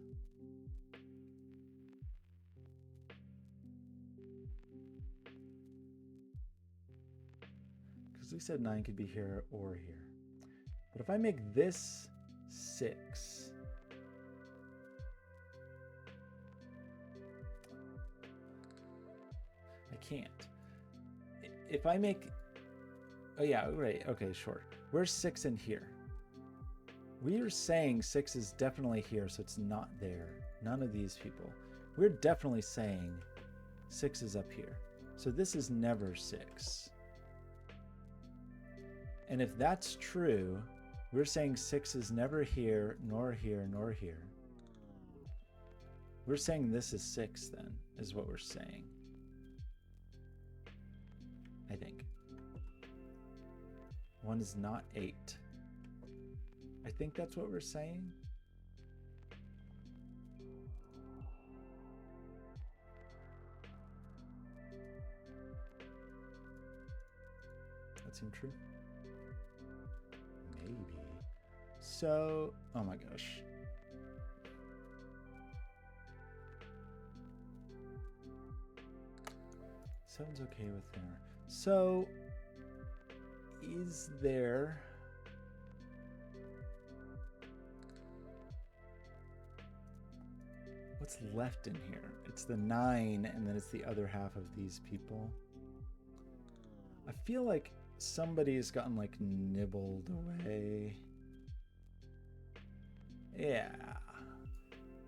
because we said 9 could be here or here. But if I make this 6, I can't. If I make, oh yeah, right, okay, sure. Where's 6 in here? We are saying 6 is definitely here, so it's not there. None of these people. We're definitely saying 6 is up here. So this is never 6. And if that's true, we're saying 6 is never here, nor here, nor here. We're saying this is 6 then, is what we're saying. I think. 1 is not 8. I think that's what we're saying. That seem true? Maybe. So, oh my gosh. Seven's okay with there. So, is there... What's left in here? It's the 9, and then it's the other half of these people. I feel like somebody's gotten like nibbled away. Yeah.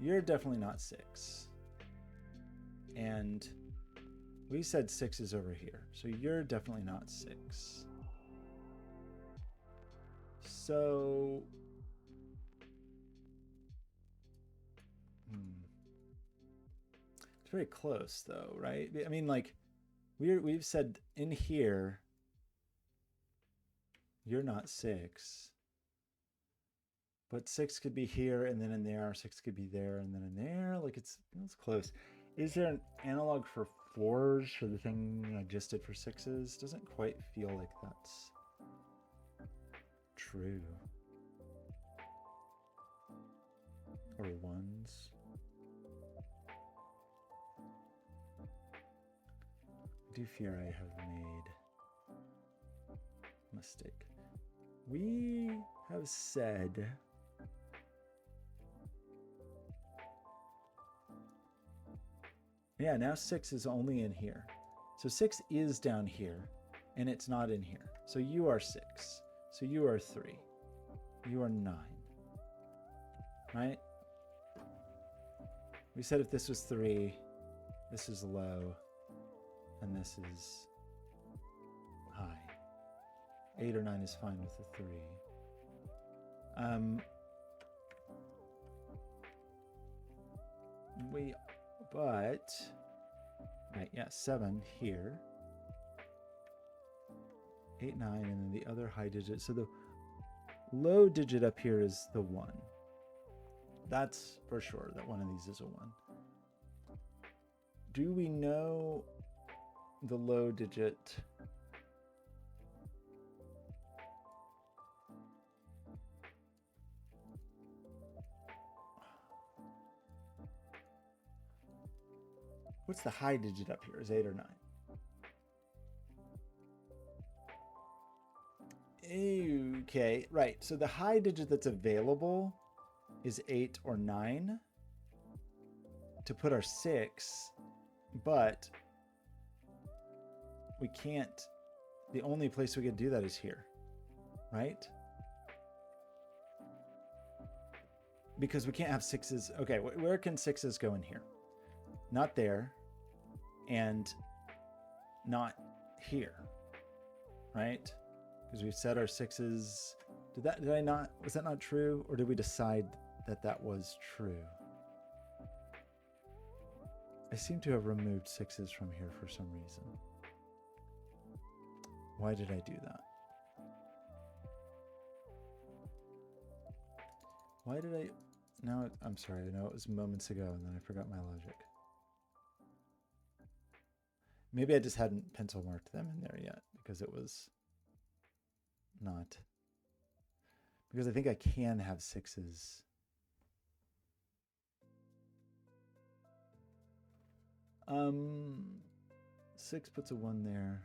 You're definitely not 6. And we said 6 is over here. So you're definitely not 6. So... It's very close though, right? I mean, like, we've said in here, you're not 6. But 6 could be here and then in there, 6 could be there and then in there. Like it's close. Is there an analog for 4s for the thing I just did for 6s? Doesn't quite feel like that's true. Or 1s. I do fear I have made a mistake. We have said yeah, now 6 is only in here. So 6 is down here and it's not in here. So you are 6. So you are 3. You are 9. Right? We said if this was 3, this is low, and this is high. 8 or 9 is fine with the 3. But right, yeah, 7 here. 8, 9, and then the other high digit. So the low digit up here is the 1. That's for sure that one of these is a 1. Do we know the low digit? What's the high digit up here? Is 8 or 9? Okay, right. So the high digit that's available is 8 or 9 to put our 6, but we can't, the only place we could do that is here, right? Because we can't have 6s. Okay, where can 6s go in here? Not there, and not here, right? Because we've set our 6s. Did I not, was that not true? Or did we decide that that was true? I seem to have removed 6s from here for some reason. Why did I do that? Why did I? Now, I'm sorry, I know it was moments ago and then I forgot my logic. Maybe I just hadn't pencil marked them in there yet because it was not. Because I think I can have 6s. Six puts a 1 there.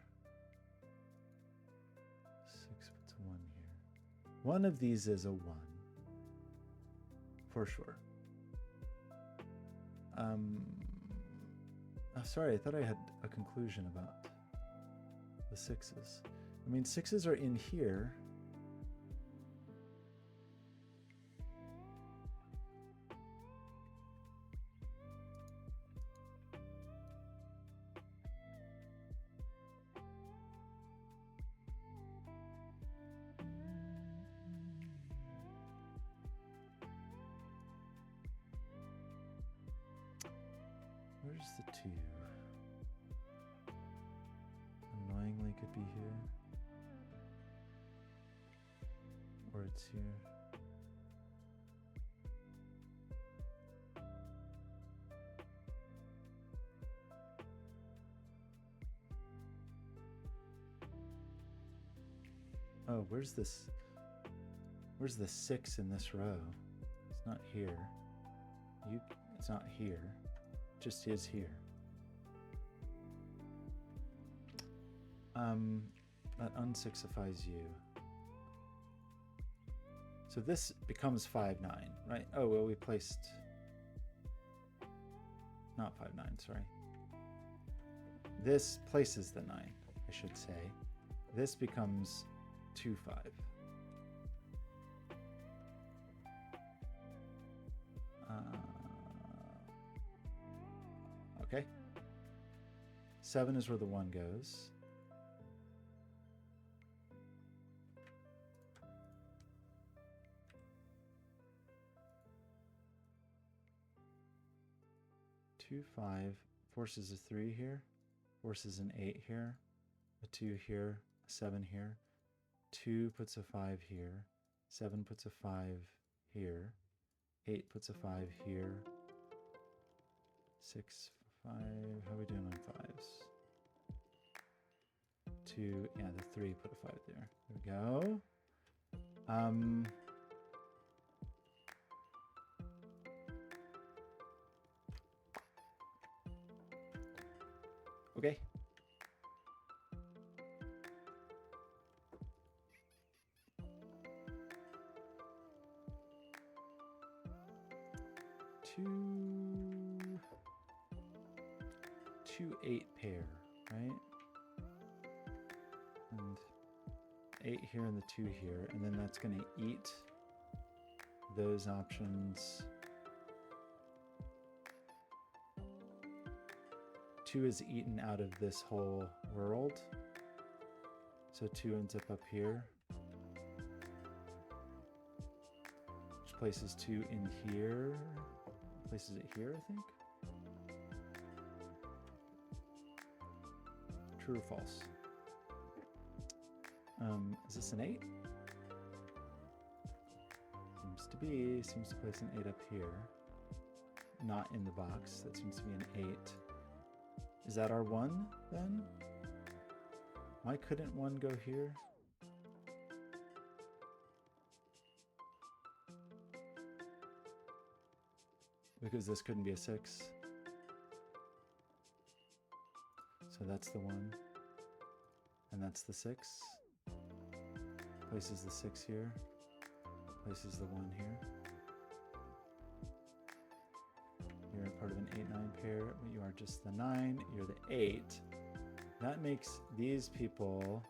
6 puts a 1 here. One of these is a 1. For sure. Oh, sorry, I thought I had a conclusion about the 6s. I mean, 6s are in here. Where's the 2? Annoyingly could be here. Or it's here. Oh, where's this? Where's the 6 in this row? It's not here. It's not here. It just is here. That unsixifies you. So this becomes 5, 9, right? Oh, well, we placed, not 5, 9, sorry. This places the 9, I should say. This becomes 2, 5. Okay. 7 is where the 1 goes. Two, 5 forces a 3 here, forces an 8 here, a 2 here, a 7 here. 2 puts a 5 here, 7 puts a 5 here, 8 puts a 5 here, 6, 5, how are we doing on 5s? 2, yeah, the 3 put a 5 there. There we go. Okay. Two 8 pair, right? And 8 here and the 2 here, and then that's going to eat those options. 2 is eaten out of this whole world. So 2 ends up here. Which places 2 in here. Places it here, I think. True or false? Is this an 8? Seems to be. Seems to place an 8 up here. Not in the box. That seems to be an 8. Is that our 1 then? Why couldn't 1 go here? Because this couldn't be a 6. So that's the 1. And that's the 6. Places the 6 here. Places the 1 here. You're part of an 8-9 pair. You are just the 9. You're the 8. That makes these people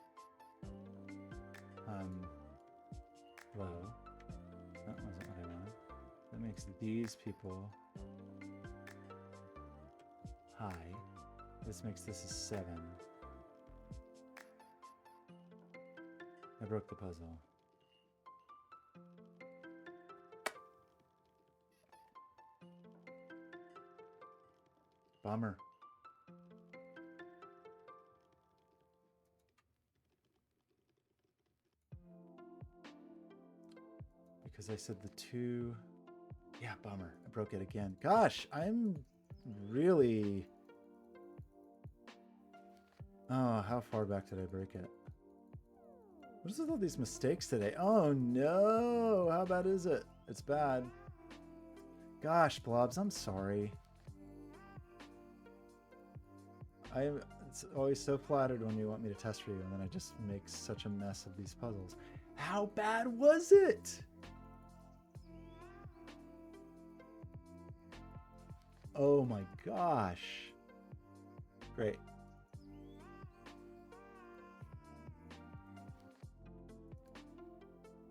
low. That wasn't what I wanted. That makes these people high. This makes this a 7. I broke the puzzle. Bummer. Because I said the 2. Yeah, bummer. I broke it again. Gosh, I'm really... Oh, how far back did I break it? What is with all these mistakes today? Oh no! How bad is it? It's bad. Gosh, Blobz, I'm sorry. It's always so flattered when you want me to test for you, and then I just make such a mess of these puzzles. How bad was it? Oh my gosh. Great.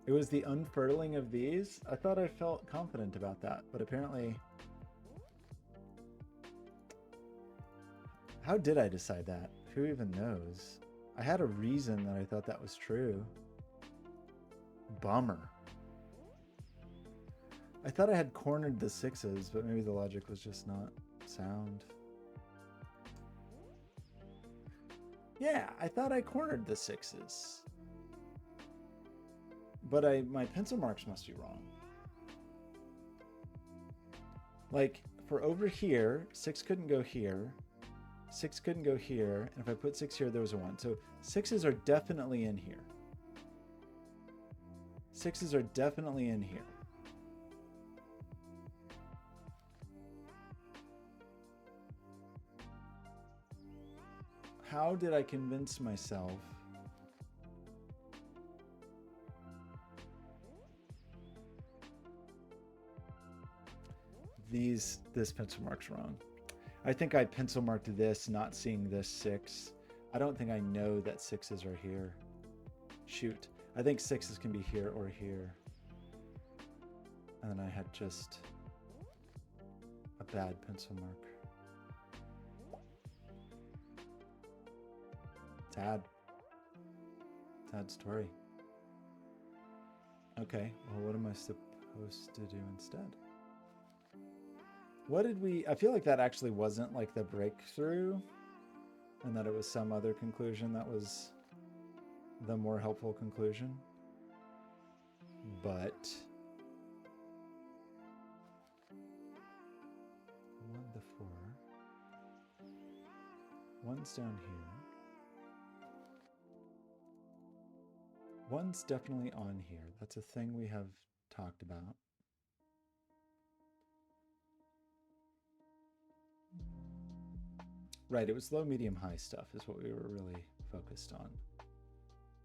It was the unfurling of these? I thought I felt confident about that, but apparently... How did I decide that? Who even knows? I had a reason that I thought that was true. Bummer. I thought I had cornered the 6s, but maybe the logic was just not sound. Yeah, I thought I cornered the 6s. But my pencil marks must be wrong. Like, for over here, 6 couldn't go here. 6 couldn't go here. And if I put 6 here, there was a 1. So 6s are definitely in here. 6s are definitely in here. How did I convince myself this pencil mark's wrong? I think I pencil marked this, not seeing this 6. I don't think I know that 6s are here. Shoot. I think 6s can be here or here. And then I had just a bad pencil mark. Sad. Sad story. Okay, well, what am I supposed to do instead? What did we... I feel like that actually wasn't like the breakthrough, and that it was some other conclusion that was the more helpful conclusion. But... 1 to 4. 1's down here. 1's definitely on here. That's a thing we have talked about. Right, it was low, medium, high stuff is what we were really focused on,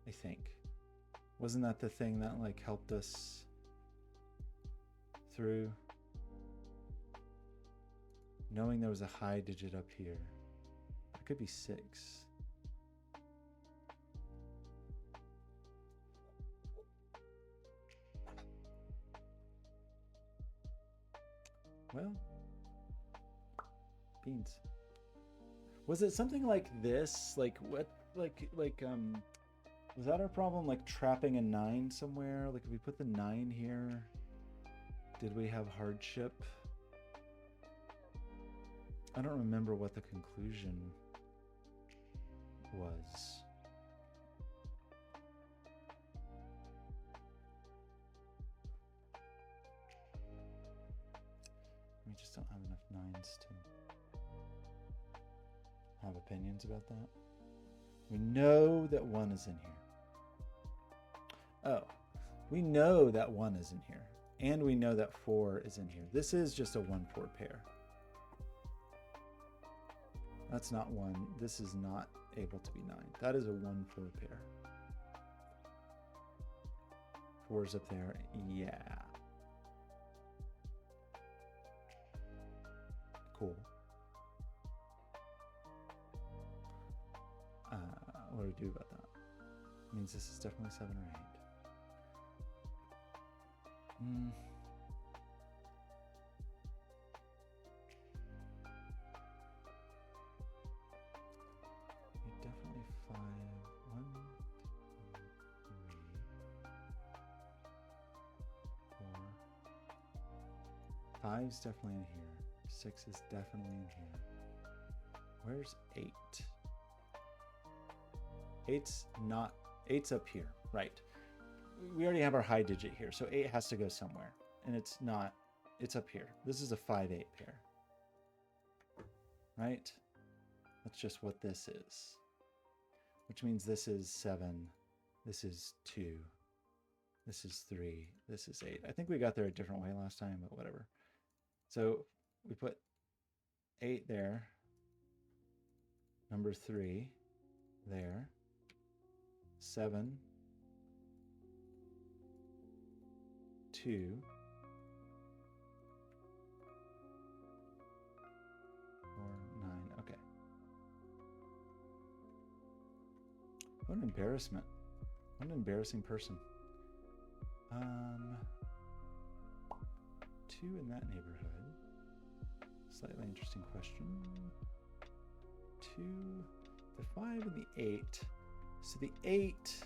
I think. Wasn't that the thing that like helped us through? Knowing there was a high digit up here. It could be 6. Well, beans. Was it something like this? Like what? Like was that our problem? Like trapping a 9 somewhere? Like if we put the 9 here, did we have hardship? I don't remember what the conclusion was. We just don't have enough 9s to have opinions about that. We know that 1 is in here. Oh, we know that 1 is in here. And we know that 4 is in here. This is just a 1-4 pair. That's not 1. This is not able to be 9. That is a 1-4 pair. 4's up there. Yeah. Cool. What do we do about that? Means this is definitely 7 or 8. You're definitely 5. 1, 2, 3, 4. 5's definitely in here. 6 is definitely in here. Where's 8? 8's up here, right? We already have our high digit here, so 8 has to go somewhere, and it's not. It's up here. This is a 5-8 pair, right? That's just what this is, which means this is 7, this is 2, this is 3, this is 8. I think we got there a different way last time, but whatever. So we put 8 there, number 3 there, 7, 2, 4, 9. Okay. What an embarrassment. What an embarrassing person. 2 in that neighborhood. Slightly interesting question. 2, the 5 and the 8. So the 8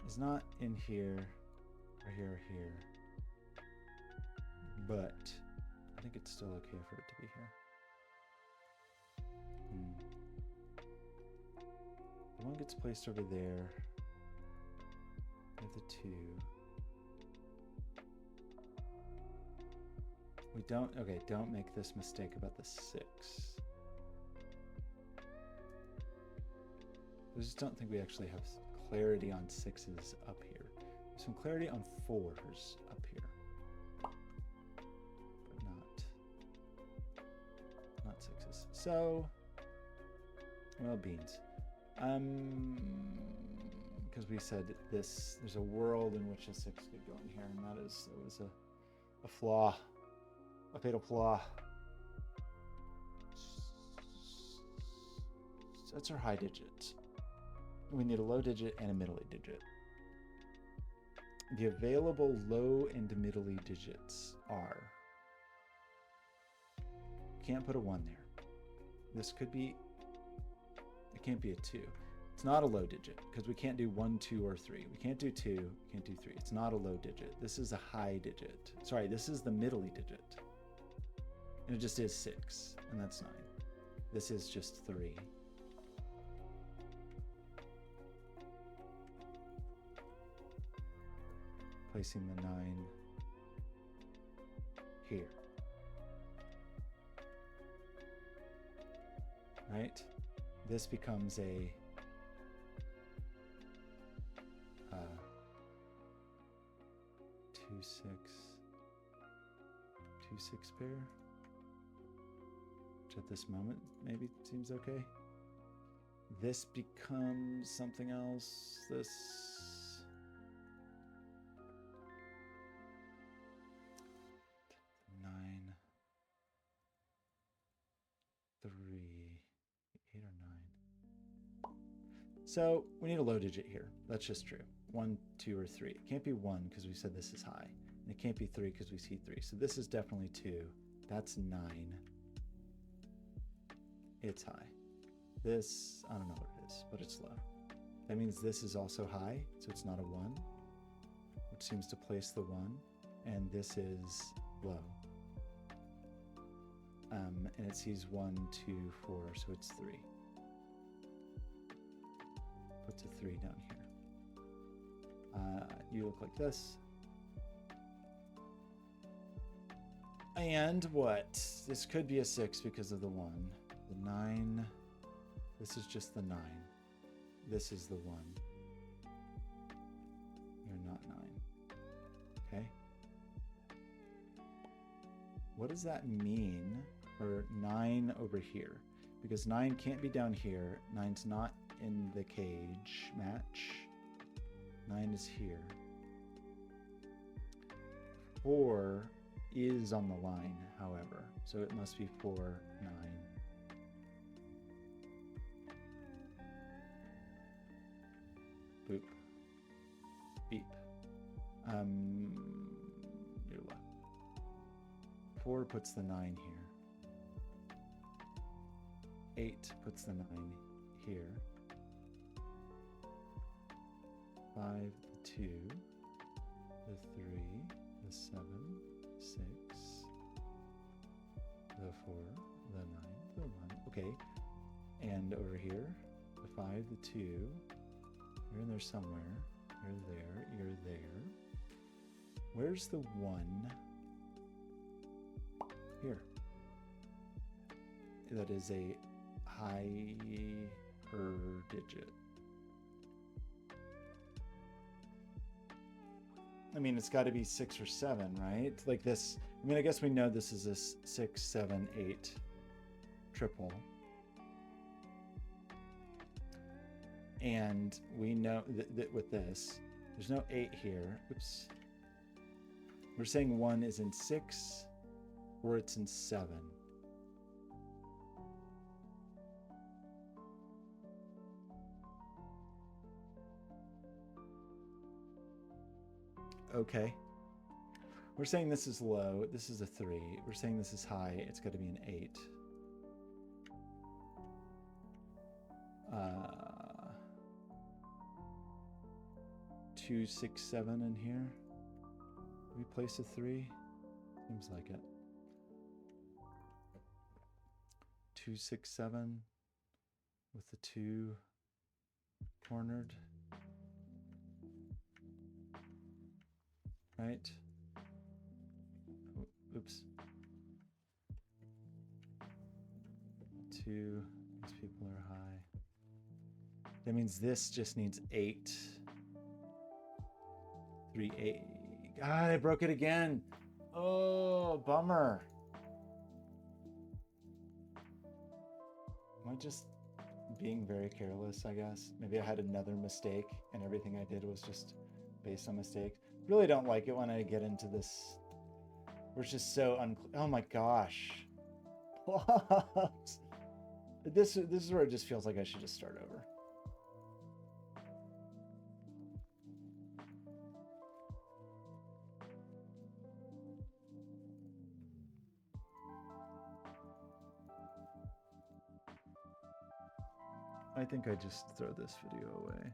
is not in here, or here, or here. But I think it's still okay for it to be here. The 1 gets placed over there. With the 2. We don't, okay, don't make this mistake about the 6. I just don't think we actually have clarity on 6's up here. There's some clarity on 4's up here. But not 6's. So, well, beans. Because we said this, there's a world in which a 6 could go in here, and that is, it was a flaw. A fatal flaw. So that's our high digit. We need a low digit and a middle digit. The available low and middle digits are, can't put a 1 there. This could be, it can't be a 2. It's not a low digit because we can't do 1, 2, or 3. We can't do 2, can't do 3. It's not a low digit. This is a high digit. Sorry, this is the middle digit. And it just is 6, and that's 9. This is just 3. Placing the 9 here. Right? This becomes a 2, 6, 2, 6 pair. Which at this moment maybe seems okay. This becomes something else. This 9, 3, 8 or 9. So we need a low digit here. That's just true. 1, 2, or 3. It can't be 1 because we said this is high. And it can't be 3 because we see 3. So this is definitely 2. That's 9. It's high. This, I don't know what it is, but it's low. That means this is also high, so it's not a 1, which seems to place the 1. And this is low. And it sees 1, 2, 4, so it's 3. Puts a 3 down here. You look like this. And what? This could be a 6 because of the 1. The 9. This is just the 9. This is the 1. You're not 9. Okay? What does that mean for 9 over here? Because 9 can't be down here. 9's not in the cage match. 9 is here. 4 is on the line, however, so it must be 4, 9. Boop. Beep. Your left. 4 puts the 9 here. 8 puts the 9 here. 5, the 2, the 3, the 7, 6, the 4, the 9, the 1. Okay. And over here, the 5, the 2. You're in there somewhere. You're there. You're there. Where's the 1? Here. That is a higher digit. I mean, it's got to be 6 or 7, right? Like this. I mean, I guess we know this is a 6, 7, 8 triple. And we know that with this, there's no 8 here. Oops. We're saying 1 is in 6 or it's in 7. Okay. We're saying this is low. This is a 3. We're saying this is high. It's got to be an 8. 2, 6, 7 in here. Do we place a 3? Seems like it. 2, 6, 7 with the 2 cornered. Right? Oops. 2. These people are high. That means this just needs 8. 3, 8. God, I broke it again. Oh, bummer. Am I just being very careless, I guess? Maybe I had another mistake and everything I did was just based on mistakes. Really don't like it when I get into this. We're just so unclear. Oh my gosh. This is where it just feels like I should just start over. I think I just throw this video away.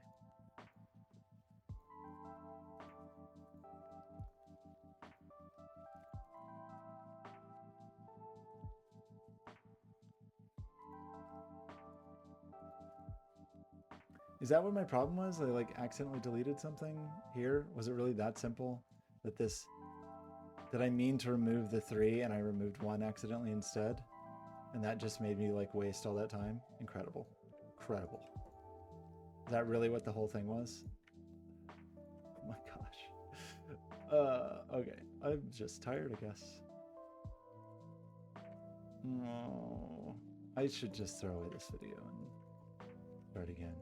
Is that what my problem was? I like accidentally deleted something here? Was it really that simple? Did I mean to remove the 3 and I removed 1 accidentally instead? And that just made me like waste all that time? Incredible. Incredible. Is that really what the whole thing was? Oh my gosh. Okay. I'm just tired, I guess. No. I should just throw away this video and start again.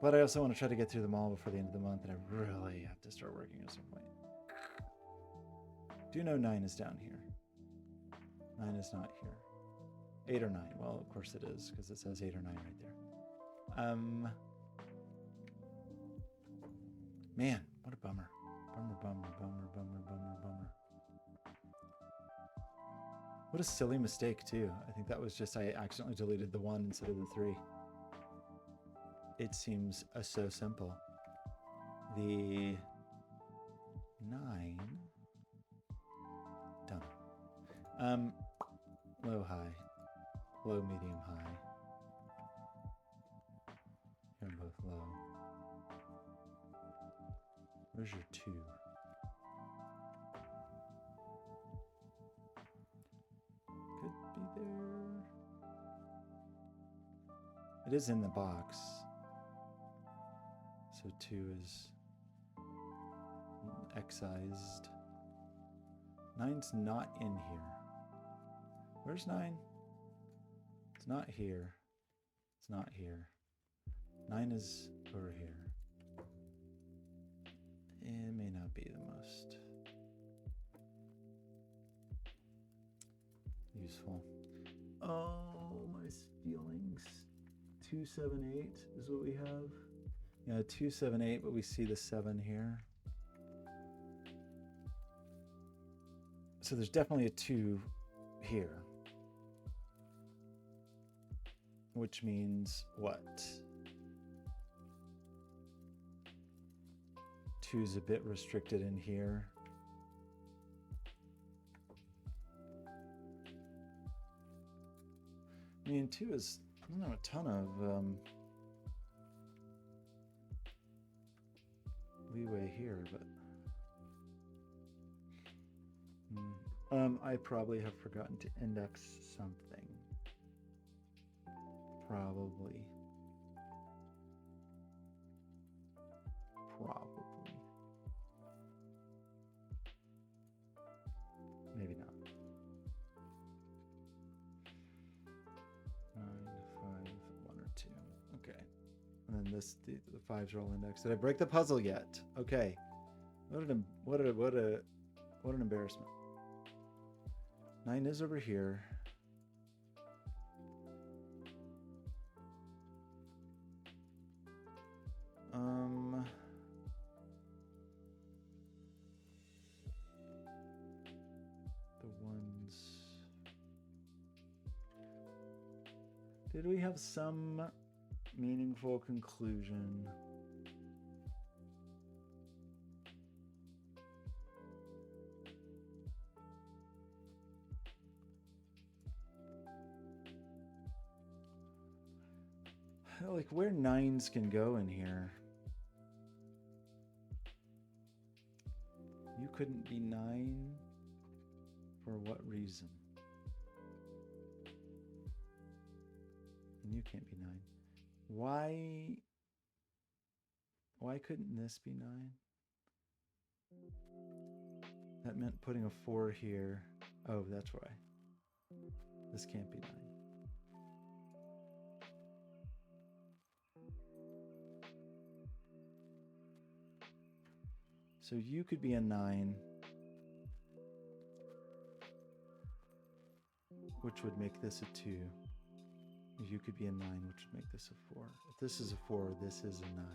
But I also want to try to get through them all before the end of the month, and I really have to start working at some point. Do you know 9 is down here? 9 is not here. 8 or 9. Well, of course it is, because it says 8 or 9 right there. Man, what a bummer. Bummer. What a silly mistake, too. I think that was just, I accidentally deleted the 1 instead of the 3. It seems so simple. The 9. Done. Low, high. Low, medium, high. You're both low. Where's your 2? Could be there. It is in the box. So 2 is excised. 9's not in here. Where's 9? It's not here. It's not here. 9 is over here. it may not be the most useful. Oh, my feelings. 278 is what we have. Yeah, 278, but we see the 7 here. So there's definitely a 2 here. Which means what? 2's a bit restricted in here. I mean, 2 is, I don't know, a ton of leeway here, but I probably have forgotten to index something. Probably. Maybe not. 9, 5, 1, or 2. Okay. And then this, the 5s are all indexed. Did I break the puzzle yet? Okay. What an embarrassment. 9 is over here. The ones. Did we have some meaningful conclusion? Like where 9s can go in here. You couldn't be 9 for what reason? And you can't be 9. Why couldn't this be 9? That meant putting a 4 here. Oh, that's why. This can't be 9. So you could be a 9, which would make this a 2. You could be a 9, which would make this a 4. If this is a 4, this is a 9.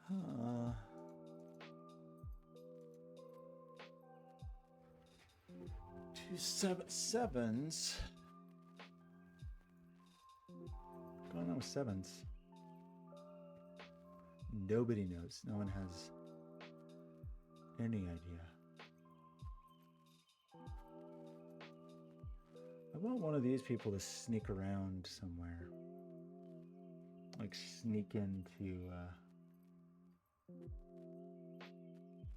Huh. Two 7s. What's going on with 7s? Nobody knows. No one has any idea. I want one of these people to sneak around somewhere. Like sneak into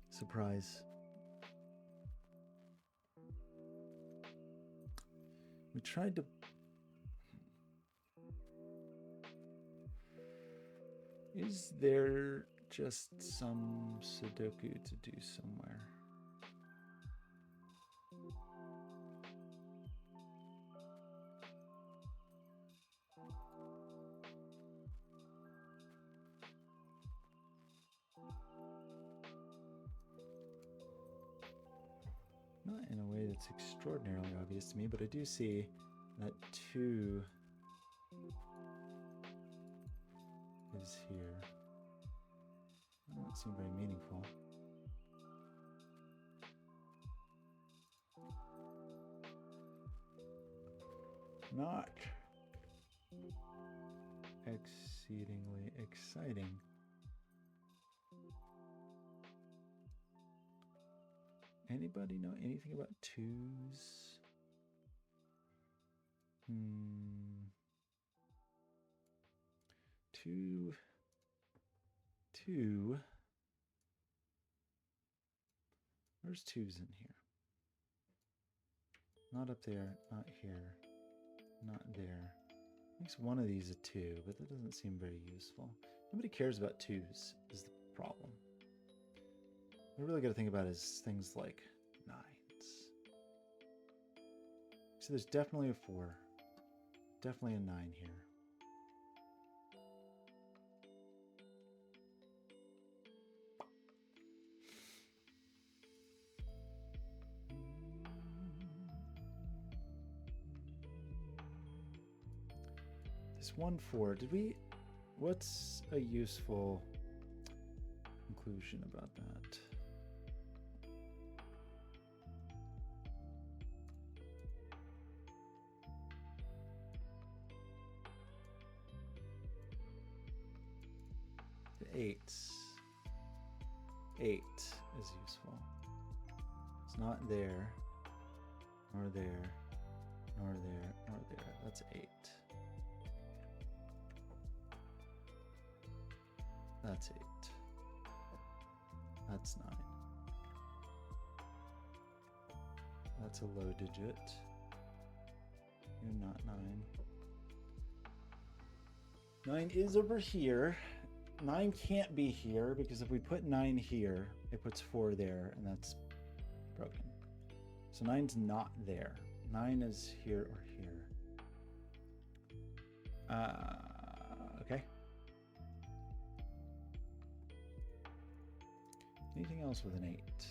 surprise. We tried to. Is there just some Sudoku to do somewhere? Not in a way that's extraordinarily obvious to me, but I do see that 2 is here. That doesn't seem very meaningful. Not exceedingly exciting. Anybody know anything about 2s? 2. Where's 2s in here? Not up there, not here, not there. Makes one of these a 2, but that doesn't seem very useful. Nobody cares about 2s is the problem. What we really got to think about is things like 9s. So there's definitely a 4. definitely a 9 here. This 1 4, did we, what's a useful conclusion about that? The 8. 8 is useful. It's not there, nor there, nor there, nor there. That's 8. That's 8. That's 9. That's a low digit. You're not 9. 9 is over here. 9 can't be here because if we put 9 here, it puts 4 there, and that's broken. So 9's not there. 9 is here or here. Okay. Anything else with an 8?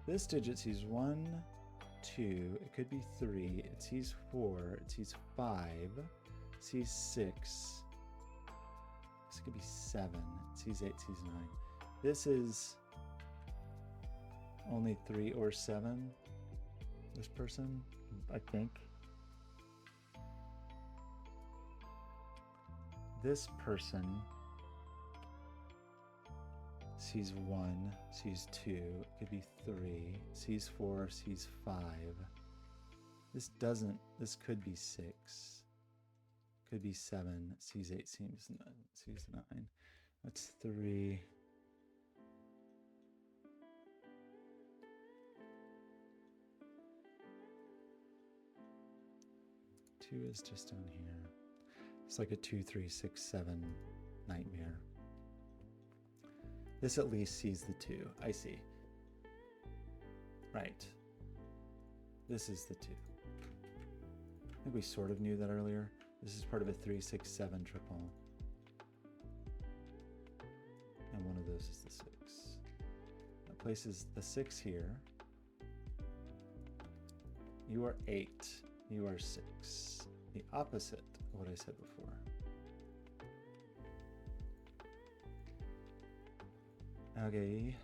This digit sees 1, 2, it could be 3, it sees 4, it sees 5, it sees 6, this could be 7, it sees 8, sees 9. This is only 3 or 7, this person, I think. This person sees 1, sees 2, it could be 3, sees 4, sees 5. This doesn't, this could be 6, could be 7, sees 8, sees 9. That's 3. Two is just down here. It's like a 2, 3, 6, 7 nightmare. This at least sees the 2. I see. Right. This is the 2. I think we sort of knew that earlier. This is part of a 3, 6, 7 triple. And one of those is the 6. That places the 6 here. You are 8. You are 6. The opposite of what I said before. Okay.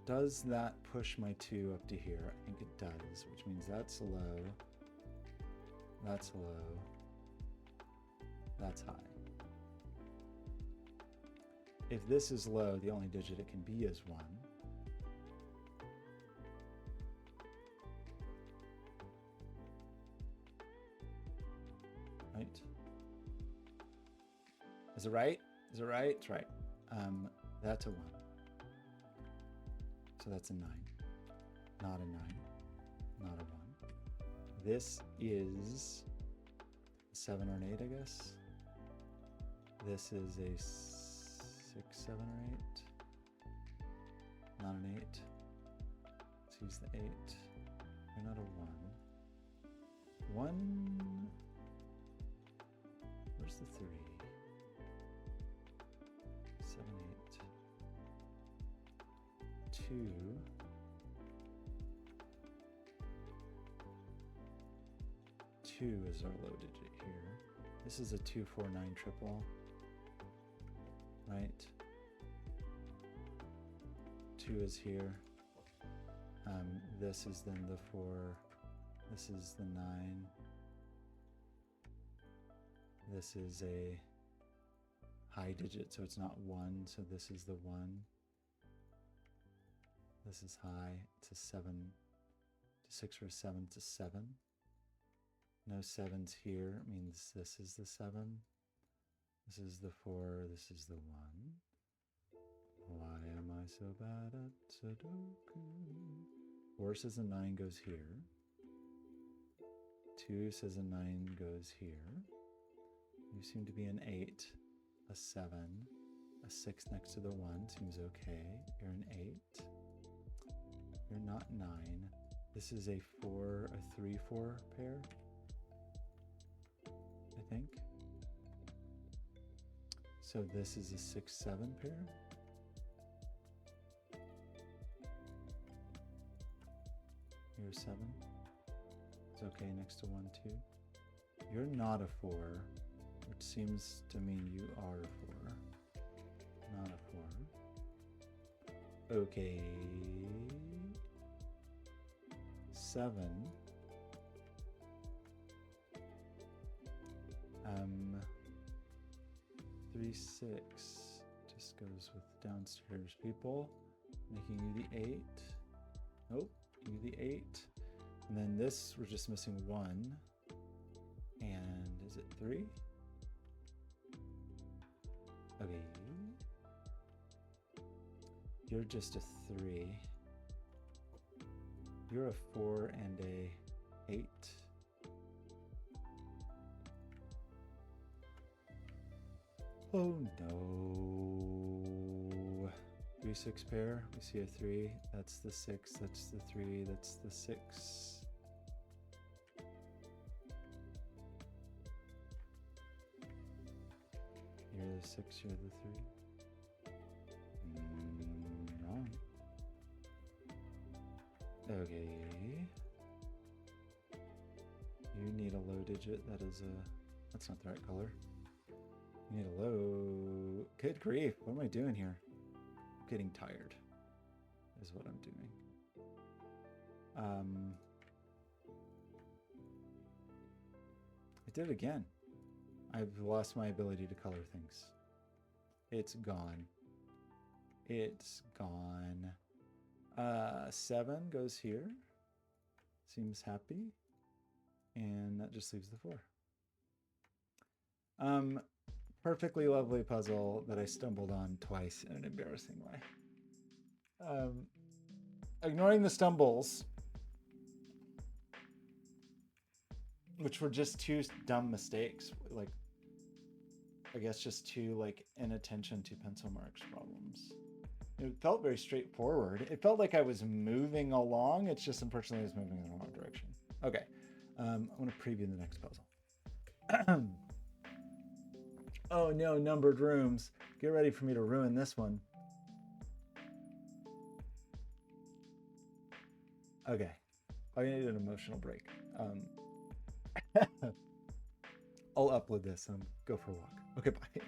Does that push my 2 up to here? I think it does, which means that's low. That's low. That's high. If this is low, the only digit it can be is 1. Right? Is it right? Is it right? It's right. That's a 1. So that's a 9. Not a 9. Not a 1. This is a 7 or an 8, I guess. This is a 6, 7, or 8. Not an 8. Let's use the 8. You're not a 1. 1. Where's the 3? 7, 8. 2. 2 is our low digit here. This is a 2, 4, 9 triple, right? 2 is here. This is then the 4. This is the 9. This is a high digit, so it's not 1, so this is the 1. This is high, it's a 7. To 6 or a 7, it's a 7. No 7s here, it means this is the 7. This is the 4, this is the 1. Why am I so bad at Sudoku? Horse is a 9 goes here. 2 says a 9 goes here. You seem to be an 8, a 7, a 6 next to the 1 seems okay. You're an 8. You're not 9. This is a 4, a 3, 4 pair, I think. So this is a 6, 7 pair. You're a 7. It's okay next to 1, 2. You're not a 4, which seems to mean you are a 4. Not a 4. Okay. 7. 3, 6 just goes with downstairs people, making you the 8. Nope, you the 8. And then this, we're just missing 1. And is it 3? Okay. You're just a 3. You're a 4 and a 8. Oh no. 3, 6 pair. We see a 3. That's the 6. That's the 3. That's the 6. You're the 6. You're the 3. Wrong. Okay. You need a low digit. That is a... That's not the right color. You need a low... Good grief. What am I doing here? I'm getting tired is what I'm doing. I did it again. I've lost my ability to color things. It's gone. It's gone. 7 goes here. Seems happy. And that just leaves the 4. Perfectly lovely puzzle that I stumbled on twice in an embarrassing way. Ignoring the stumbles, which were just 2 dumb mistakes, like I guess just 2 like inattention to pencil marks problems. It felt very straightforward. It felt like I was moving along. It's just unfortunately I was moving in the wrong direction. Okay, I'm going to preview the next puzzle. Oh no, numbered rooms. Get ready for me to ruin this one. Okay, I need an emotional break. I'll upload this and go for a walk. Okay, bye.